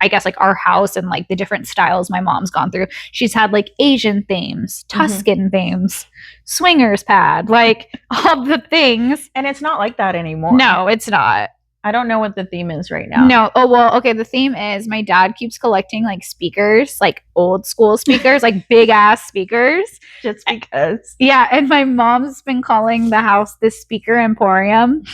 I guess like our house and like the different styles my mom's gone through. She's had like Asian themes, Tuscan themes, swingers pad, like all the things. And it's not like that anymore. No, it's not. I don't know what the theme is right now. No. Oh, well, okay. The theme is my dad keeps collecting like speakers, like old school speakers, like big ass speakers. Just because. Yeah. And my mom's been calling the house the speaker emporium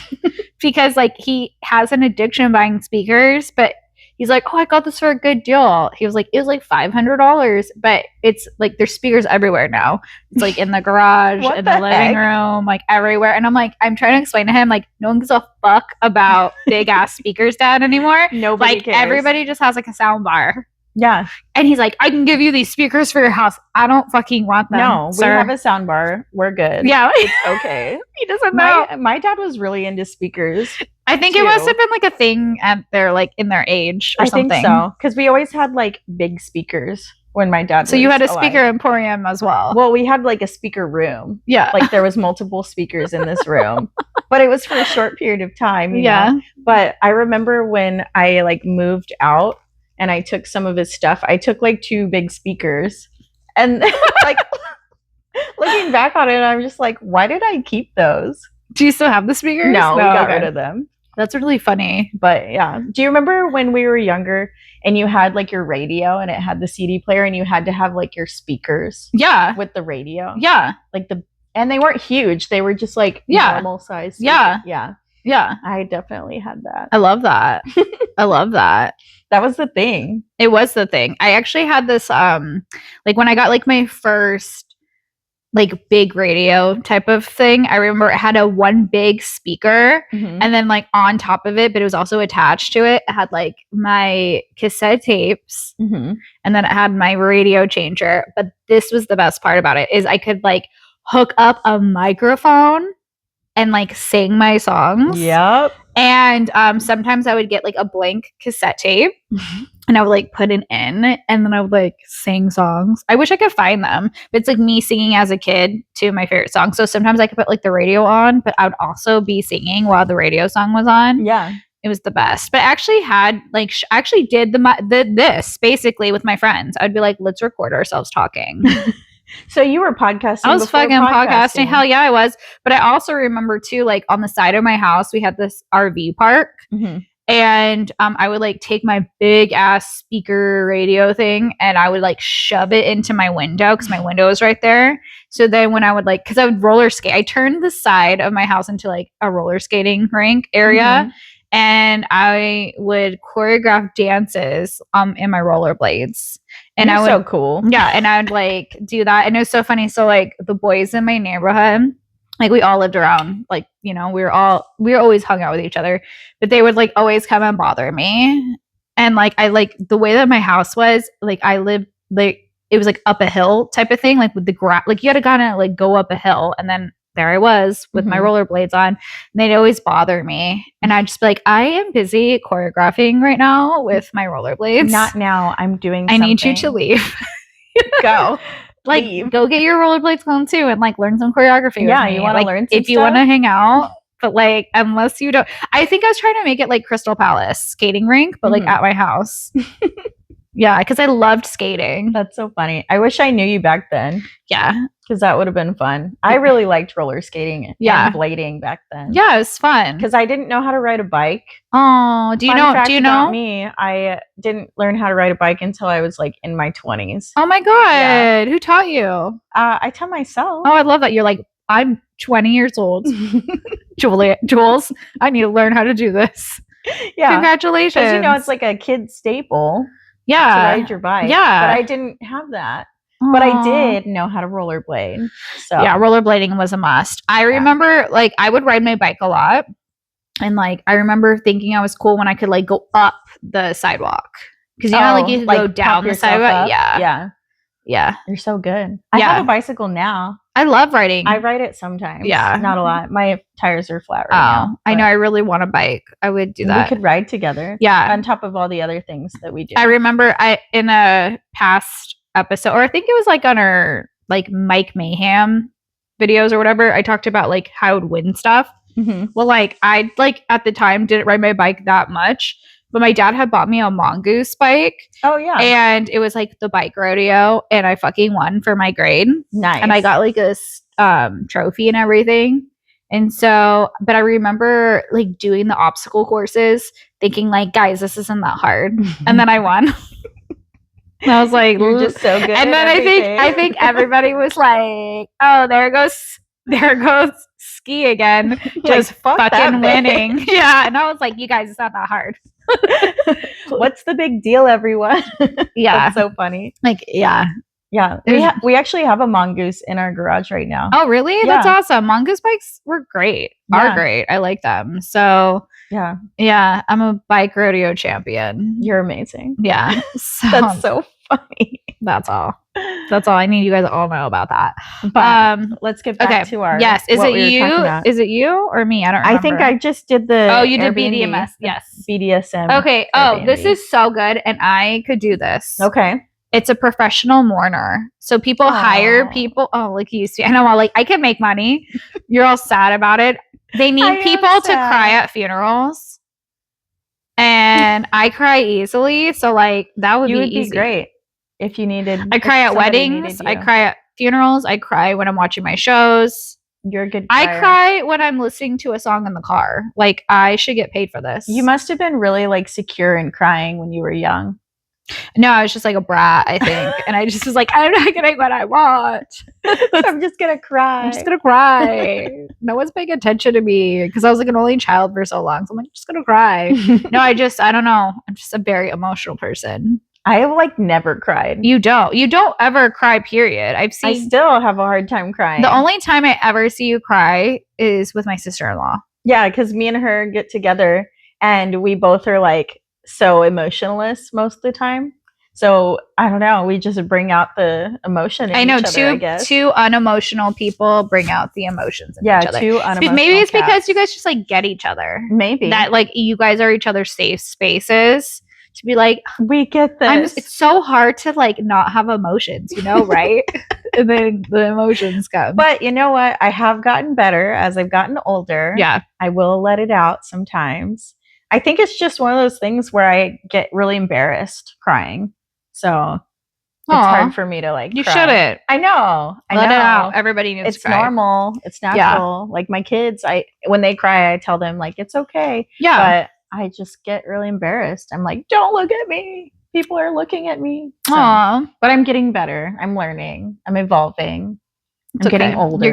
because like he has an addiction buying speakers, but he's like, oh, I got this for a good deal. He was like, it was like $500, but it's like there's speakers everywhere now. It's like in the garage, in the living room, like everywhere. And I'm like, I'm trying to explain to him, like, no one gives a fuck about big ass speakers, Dad, anymore. Nobody cares. Everybody just has like a sound bar. Yeah. And he's like, I can give you these speakers for your house. I don't fucking want them. No, sir. We have a sound bar. We're good. Yeah. It's okay. He doesn't know. My dad was really into speakers. I think it must have been like a thing at their like in their age or something. I think so. Because we always had like big speakers when my dad was So you had a alive. speaker emporium as well. Well, we had like a speaker room. Yeah. Like there was multiple speakers in this room. But it was for a short period of time. You know? But I remember when I like moved out and I took some of his stuff, I took like 2 big speakers. And like looking back on it, I'm just like, why did I keep those? Do you still have the speakers? No, we got rid of them. That's really funny. But yeah. Do you remember when we were younger and you had like your radio and it had the CD player and you had to have like your speakers? Yeah. With the radio? Yeah. Like and they weren't huge. They were just like normal size. Yeah. Yeah. Yeah. I definitely had that. I love that. I love that. That was the thing. It was the thing. I actually had this like when I got like my first like big radio type of thing, I remember it had a one big speaker and then like on top of it, but it was also attached to it, it had like my cassette tapes and then it had my radio changer. But this was the best part about it is I could like hook up a microphone and like sing my songs. Yep. And sometimes I would get like a blank cassette tape and I would like put it in and then I would like sing songs. I wish I could find them, but it's like me singing as a kid to my favorite song. So sometimes I could put like the radio on, but I would also be singing while the radio song was on. Yeah. It was the best. But I actually had like, actually did this basically with my friends. I'd be like, let's record ourselves talking. So you were podcasting. I was fucking podcasting. Hell yeah, I was. But I also remember too, like on the side of my house, we had this RV park. And I would like take my big ass speaker radio thing and I would like shove it into my window because my window was right there. So then when I would like, because I would roller skate, I turned the side of my house into like a roller skating rink area. And I would choreograph dances in my rollerblades. And You're I would, so cool. Yeah, and I would like do that. And it was so funny. So like the boys in my neighborhood, like we all lived around, like, you know, we were always hung out with each other, but they would like always come and bother me. And like I like the way that my house was, like I lived like it was like up a hill type of thing, like with the like you had to kind of like go up a hill and then there I was with my rollerblades on and they'd always bother me. And I'd just be like, I am busy choreographing right now with my rollerblades. Not now. I'm doing something. I need you to leave. Go. Like, leave. Go get your rollerblades on too and like learn some choreography. Yeah, with me. you want to learn some if you want to hang out. But like, unless you don't, I think I was trying to make it like Crystal Palace skating rink, but like at my house. Yeah, because I loved skating. That's so funny. I wish I knew you back then. Yeah. Because that would have been fun. I really liked roller skating and blading back then. Yeah, it was fun. Because I didn't know how to ride a bike. Oh, do you know? About me, I didn't learn how to ride a bike until I was like in my 20s. Oh my God. Yeah. Who taught you? I taught myself. Oh, I love that. You're like, I'm 20 years old. Jules, I need to learn how to do this. Yeah. Congratulations. Because, you know, it's like a kid staple. Yeah. To ride your bike. Yeah. But I didn't have that. Aww. But I did know how to rollerblade. So yeah, rollerblading was a must. I remember like I would ride my bike a lot. And like I remember thinking I was cool when I could like go up the sidewalk. Because you know like you could go down the sidewalk. Yeah. Yeah. Yeah. You're so good. I have a bicycle now. I love riding. I ride it sometimes. Yeah. Not a lot. My tires are flat right now. I know. I really want a bike. I would do that. We could ride together. Yeah. On top of all the other things that we do. I remember in a past episode, or I think it was like on our like Mike Mayhem videos or whatever, I talked about like how I would win stuff. Well, like I like at the time didn't ride my bike that much. But my dad had bought me a mongoose bike. Oh, yeah. And it was like the bike rodeo. And I fucking won for my grade. Nice. And I got like this trophy and everything. And so, but I remember like doing the obstacle courses thinking like, guys, this isn't that hard. And then I won. And I was like, you're just so good. And then I think everybody was like, oh, there goes Ski again, just fucking winning. Yeah. And I was like, you guys, it's not that hard. What's the big deal, everyone? Yeah. That's so funny. Like, yeah. Yeah. We actually have a mongoose in our garage right now. Oh, really? Yeah. That's awesome. Mongoose bikes were great. Are great. I like them. So yeah, I'm a bike rodeo champion. You're amazing. Yeah. So, that's so funny. That's all I need you guys to all know about that. But let's get back to our is it you or me? I don't remember. I think I just did the you did BDMS. Yes. BDSM. Okay. Oh, this is so good and I could do this. Okay. It's a professional mourner. So people hire people. Oh, like you see. I know, like I can make money. You're all sad about it. They need people to cry at funerals. And I cry easily. So like that would be great if you needed. I cry at weddings. I cry at funerals. I cry when I'm watching my shows. You're a good crier. I cry when I'm listening to a song in the car. Like I should get paid for this. You must have been really like secure in crying when you were young. No, I was just like a brat, I think. And I just was like, I'm not getting what I want. I'm just going to cry. I'm just going to cry. No one's paying attention to me because I was like an only child for so long. So I'm like, just going to cry. No, I don't know. I'm just a very emotional person. I have like never cried. You don't ever cry, period. I still have a hard time crying. The only time I ever see you cry is with my sister-in-law. Yeah, because me and her get together and we both are like, so emotionless most of the time. So I don't know. We just bring out the emotion in each other, I guess. Two unemotional people bring out the emotions in each other. Two unemotional maybe it's because you guys just like get each other. Maybe. That like you guys are each other's safe spaces to be like, we get this. It's so hard to like not have emotions, right? And then the emotions come. But you know what? I have gotten better as I've gotten older. Yeah. I will let it out sometimes. I think it's just one of those things where I get really embarrassed crying. So it's hard for me to like You cry. shouldn't. I know. Let it out. Everybody needs to cry. It's normal. It's natural. Yeah. Like my kids, when they cry, I tell them like, it's okay. Yeah. But I just get really embarrassed. I'm like, don't look at me. People are looking at me. So, but I'm getting better. I'm learning. I'm evolving. I'm getting older.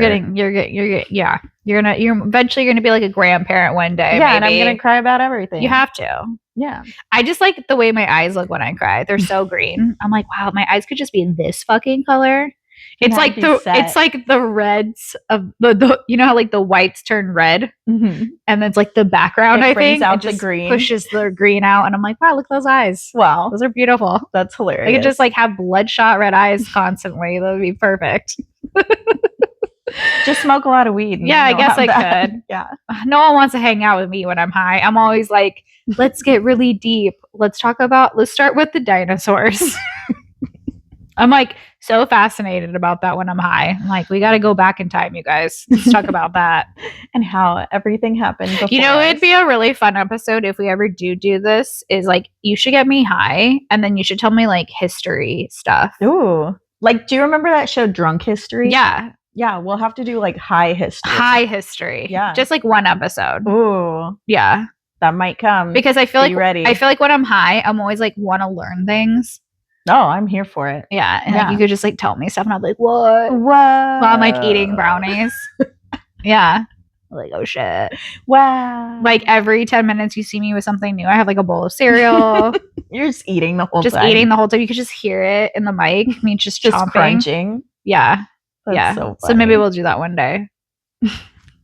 You're eventually gonna be like a grandparent one day. Yeah, and I'm gonna cry about everything. You have to. Yeah. I just like the way my eyes look when I cry. They're so green. I'm like, wow, my eyes could just be this fucking color. It's like the reds of the you know how like the whites turn red, and it's like the background. I think out the green, pushes the green out, and I'm like, wow, look at those eyes. Wow, those are beautiful. That's hilarious. I could just like have bloodshot red eyes constantly. That would be perfect. Just smoke a lot of weed. Yeah, I guess I could. Yeah. No one wants to hang out with me when I'm high. I'm always like, let's get really deep. Let's start with the dinosaurs. I'm like so fascinated about that when I'm high. I'm like, we got to go back in time, you guys. Let's talk about that. And how everything happened before it'd be a really fun episode if we ever do this is like, you should get me high and then you should tell me like history stuff. Ooh. Like, do you remember that show Drunk History? Yeah. Yeah, we'll have to do like high history. High history. Yeah. Just like one episode. Ooh. Yeah. That might come. Because I feel like ready. I feel like when I'm high, I'm always like want to learn things. No, I'm here for it. Yeah. And like you could just like tell me stuff and I'll be like, what? While I'm like eating brownies. Yeah. Like, oh shit. Wow. Like every 10 minutes you see me with something new. I have like a bowl of cereal. You're just eating the whole time. Just eating the whole time. You could just hear it in the mic. Me just chomping. Crunching. Yeah. That's so funny. So maybe we'll do that one day.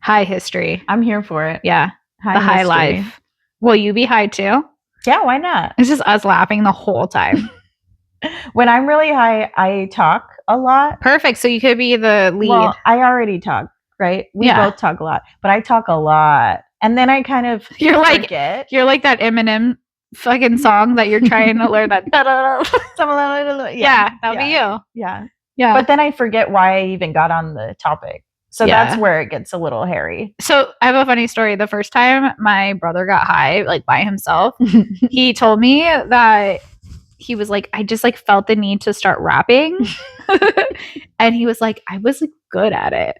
High history. I'm here for it. Yeah. High life. Will you be high too? Yeah, why not? It's just us laughing the whole time. When I'm really high, I talk a lot. Perfect. So you could be the lead. Well, I already talk, right? We both talk a lot, but I talk a lot. And then I kind of You're like that Eminem fucking song that you're trying to learn that. Yeah, that would be you. Yeah. Yeah. But then I forget why I even got on the topic. So that's where it gets a little hairy. So I have a funny story. The first time my brother got high, like by himself, he told me that he was like, I just like felt the need to start rapping. And he was like, I was like good at it.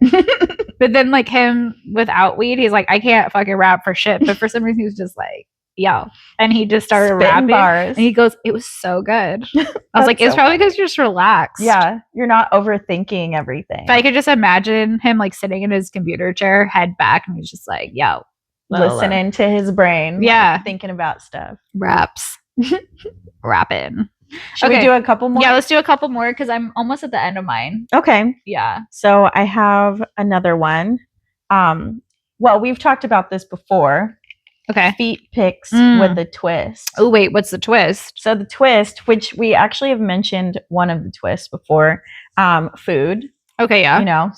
But then like him without weed, he's like, I can't fucking rap for shit. But for some reason he was just like, yo. And he just started Spitting rapping. bars. And he goes, it was so good. I was like, it's probably because you're just relaxed. Yeah. You're not overthinking everything. But I could just imagine him like sitting in his computer chair, head back, and he's just like, yo. Listening to his brain. Yeah. Like, thinking about stuff. Raps. Rapping. Should we do a couple more? Yeah, let's do a couple more because I'm almost at the end of mine. Okay. Yeah. So I have another one. Well, we've talked about this before. Okay. Feet pics with a twist. Oh, wait, what's the twist? So the twist, which we actually have mentioned one of the twists before, food. Okay, yeah. You know,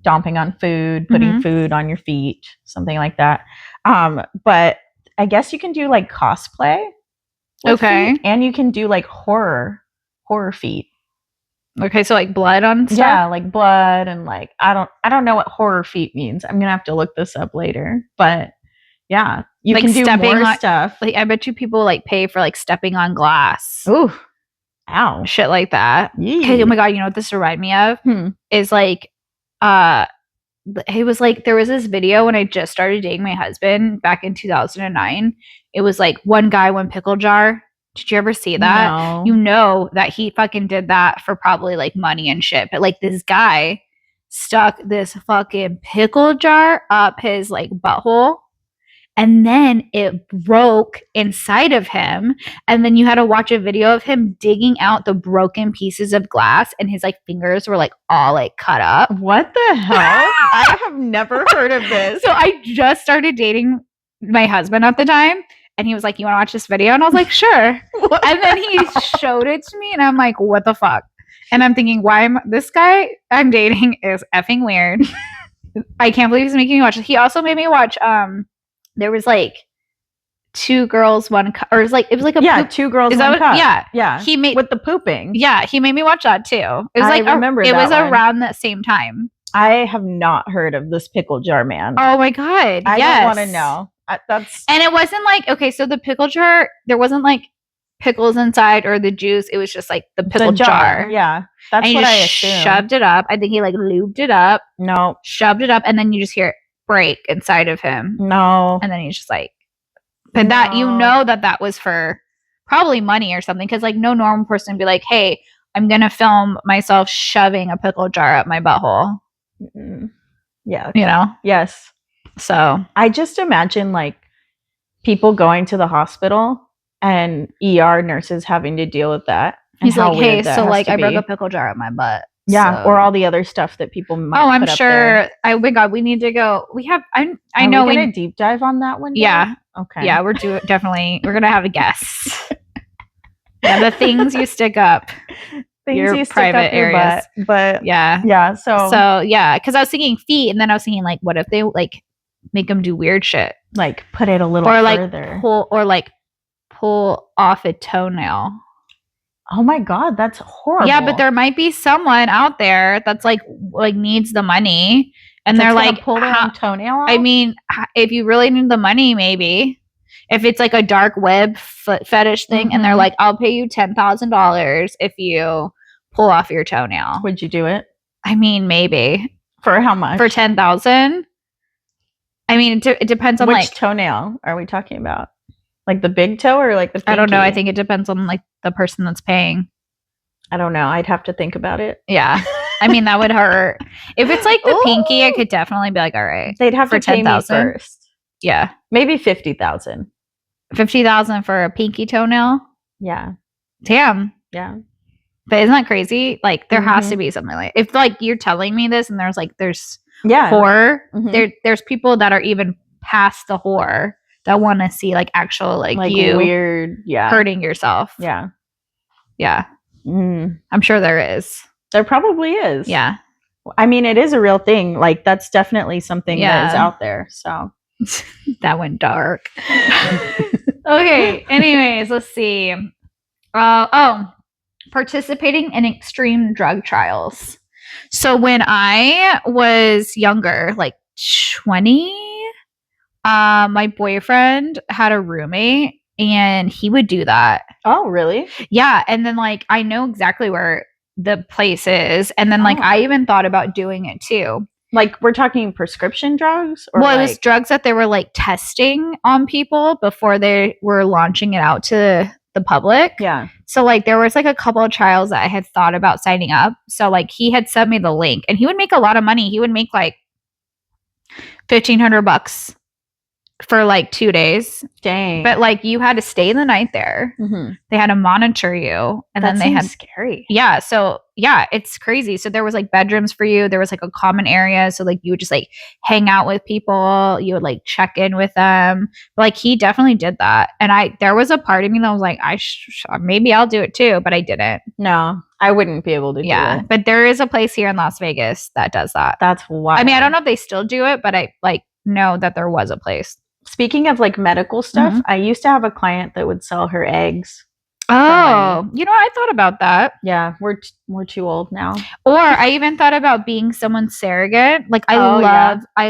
stomping on food, putting food on your feet, something like that. But I guess you can do like cosplay. Okay. Feet, and you can do like horror feet. Okay, so like blood on stuff? Yeah, like blood and like I don't know what horror feet means. I'm gonna have to look this up later. But yeah, you like can do more stuff. Like I bet you people like pay for like stepping on glass. Ooh. Ow. Shit like that. Okay, oh my god, you know what this reminded me of? Is like it was like there was this video when I just started dating my husband back in 2009. It was like one guy, one pickle jar. Did you ever see that? No. You know that he fucking did that for probably like money and shit. But like this guy stuck this fucking pickle jar up his like butthole. And then it broke inside of him. And then you had to watch a video of him digging out the broken pieces of glass. And his like fingers were like all like cut up. What the hell? I have never heard of this. So I just started dating my husband at the time. And he was like, you want to watch this video? And I was like, sure. And then he showed it to me. And I'm like, what the fuck? And I'm thinking, this guy I'm dating is effing weird. I can't believe he's making me watch it. He also made me watch, there was like two girls, one cup, or it was like a two girls, one cup. Yeah. He made with the pooping. Yeah, he made me watch that too. It was I remember it was one. around that same time. I have not heard of this pickle jar man. Oh my god. I don't want to know. And it wasn't like, okay, so the pickle jar, there wasn't like pickles inside or the juice. It was just like the pickle jar. Yeah. That's what I assumed. Shoved it up. I think he like lubed it up. No. Shoved it up, and then you just hear it break inside of him. No. And then he's just like, but that, you know, that was for probably money or something. Cause like no normal person would be like, hey, I'm going to film myself shoving a pickle jar up my butthole. Yeah. You know? Yes. So I just imagine like people going to the hospital and ER nurses having to deal with that. He's like, hey, so like I broke a pickle jar up my butt. Yeah, or all the other stuff that people might. Oh, I'm sure. Oh my god, we need to go. We have. I know. We're gonna deep dive on that one. Yeah. Okay. Yeah, we're definitely. We're gonna have a guest. Yeah, the things you stick up. Your private areas. But yeah. So yeah, because I was thinking feet, and then I was thinking like, what if they like make them do weird shit, like put it a little further, pull off a toenail. Oh my god, that's horrible. Yeah, but there might be someone out there that's like needs the money, and they're like, pull their own toenail out? I mean, if you really need the money, maybe if it's like a dark web foot fetish thing, and they're like, I'll pay you $10,000 if you pull off your toenail. Would you do it? I mean, maybe. For how much? For $10,000. I mean, it depends on which toenail are we talking about? Like the big toe or like the pinky? I don't know. I think it depends on like the person that's paying. I don't know. I'd have to think about it. Yeah. I mean, that would hurt. If it's like the pinky, I could definitely be like, all right. They'd have to pay me first. Yeah. Maybe 50,000. 50,000 for a pinky toenail? Yeah. Damn. Yeah. But isn't that crazy? Like there has to be something like, if like you're telling me this and there's horror, there's people that are even past the horror that want to see like actual like you weird, hurting yourself. Yeah. I'm sure there is. There probably is. Yeah. I mean, it is a real thing. Like that's definitely something that is out there. So that went dark. Okay. Anyways, let's see. Participating in extreme drug trials. So when I was younger, like 20, my boyfriend had a roommate and he would do that. Oh, really? Yeah. And then like I know exactly where the place is. And then like I even thought about doing it too. Like we're talking prescription drugs? Or well, it was drugs that they were like testing on people before they were launching it out to the public. Yeah. So like there was like a couple of trials that I had thought about signing up. So like he had sent me the link and he would make a lot of money. He would make like $1,500 for like 2 days. Dang. But like you had to stay the night there. Mm-hmm. They had to monitor you. And that then they had scary. Yeah. So yeah, it's crazy. So there was like bedrooms for you. There was like a common area. So like you would just like hang out with people. You would like check in with them. But, like he definitely did that. And there was a part of me that was like, maybe I'll do it too, but I didn't. No, I wouldn't be able to do it. But there is a place here in Las Vegas that does that. That's wild. I mean, I don't know if they still do it, but I like know that there was a place. Speaking of like medical stuff, I used to have a client that would sell her eggs. Oh, you know, I thought about that. Yeah, we're too old now. Or I even thought about being someone's surrogate. Like I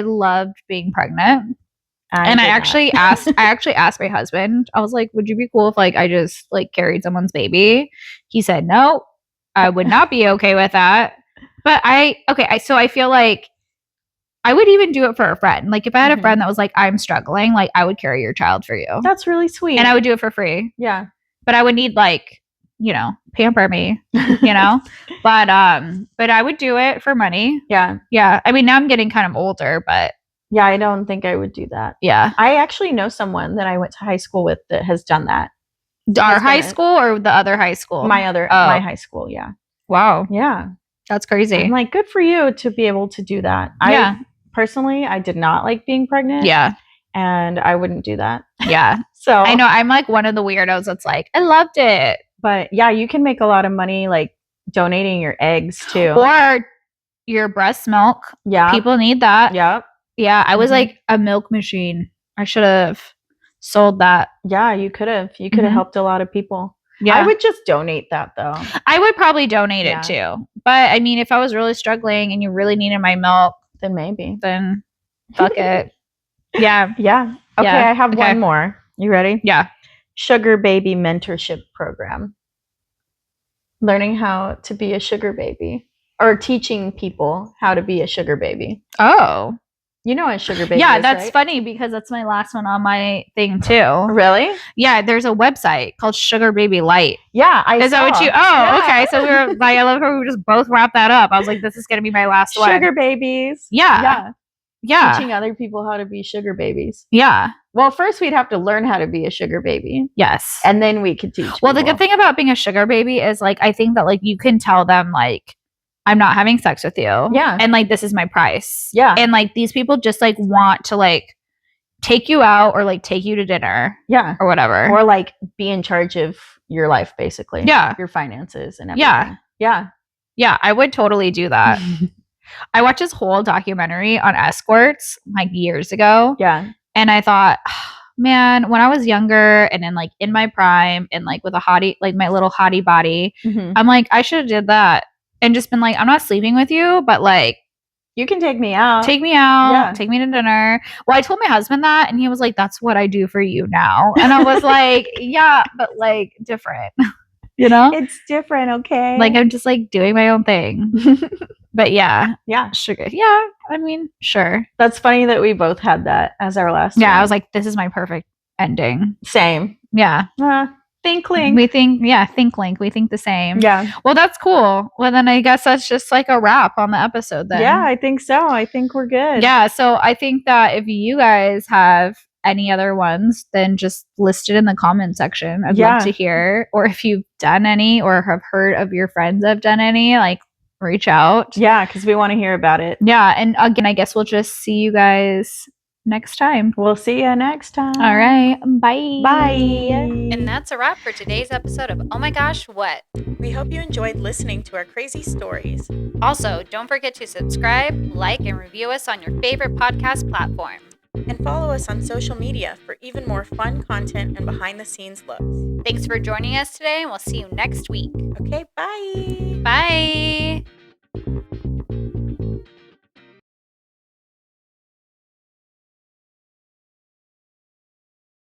loved being pregnant. I actually asked my husband. I was like, "Would you be cool if like I just like carried someone's baby?" He said, "No, I would not be okay with that." But so I feel like I would even do it for a friend. Like if I had a friend that was like, I'm struggling, like I would carry your child for you. That's really sweet. And I would do it for free. Yeah. But I would need like, you know, pamper me, you know? But I would do it for money. Yeah. Yeah. I mean, now I'm getting kind of older, but yeah, I don't think I would do that. Yeah. I actually know someone that I went to high school with that has done that. Our high school or the other high school? My high school, yeah. Wow. Yeah. That's crazy. I'm like, good for you to be able to do that. Yeah. Personally, I did not like being pregnant. Yeah. And I wouldn't do that. Yeah. So I know I'm like one of the weirdos that's like, I loved it. But yeah, you can make a lot of money like donating your eggs too. Or your breast milk. Yeah. People need that. Yep. Yeah. I was like a milk machine. I should have sold that. Yeah, you could have. You could have helped a lot of people. Yeah. I would just donate that though. I would probably donate it too. But I mean, if I was really struggling and you really needed my milk, then maybe. Then fuck it. Yeah. Yeah. Okay, I have one more. You ready? Yeah. Sugar baby mentorship program. Learning how to be a sugar baby or teaching people how to be a sugar baby. Oh. You know what a sugar baby is, that's right? Funny because that's my last one on my thing too. Really? Yeah, there's a website called Sugar Baby Light. Yeah, I Is saw. that what you? Oh, okay. So we were like, I love how we just both wrapped that up. I was like, this is gonna be my last one. Sugar babies. Yeah. Teaching other people how to be sugar babies. Yeah. Well, first we'd have to learn how to be a sugar baby. Yes. And then we could teach Well, people. the good thing about being a sugar baby is like I think that like you can tell them like I'm not having sex with you. Yeah. And like this is my price. Yeah. And like these people just like want to like take you out or like take you to dinner. Yeah. Or whatever. Or like be in charge of your life basically. Yeah. Your finances and everything. Yeah. Yeah. Yeah. I would totally do that. I watched this whole documentary on escorts like years ago. Yeah. And I thought, man, when I was younger and then like in my prime and like with a hottie, like my little hottie body, I'm like, I should have did that and just been like, I'm not sleeping with you, but like, you can take me out. Take me out. Take me to dinner. Well, I told my husband that and he was like, that's what I do for you now. And I was like, yeah, but like different, you know? It's different, okay? Like I'm just like doing my own thing. But yeah. Yeah. Sugar. Yeah. I mean, sure. That's funny that we both had that as our last one. I was like, this is my perfect ending. Same. Yeah. Think link. We think, think link. We think the same. Yeah. Well, that's cool. Well, then I guess that's just like a wrap on the episode then. Yeah, I think so. I think we're good. Yeah. So I think that if you guys have any other ones, then just list it in the comment section. I'd love to hear. Or if you've done any or have heard of your friends that have done any, like reach out. Yeah, because we want to hear about it. Yeah. And again, I guess we'll just see you guys next time. We'll see you next time. All right. Bye. Bye. And that's a wrap for today's episode of Oh My Gosh, What? We hope you enjoyed listening to our crazy stories. Also, don't forget to subscribe, like, and review us on your favorite podcast platform. And follow us on social media for even more fun content and behind-the-scenes looks. Thanks for joining us today, and we'll see you next week. Okay, bye. Bye.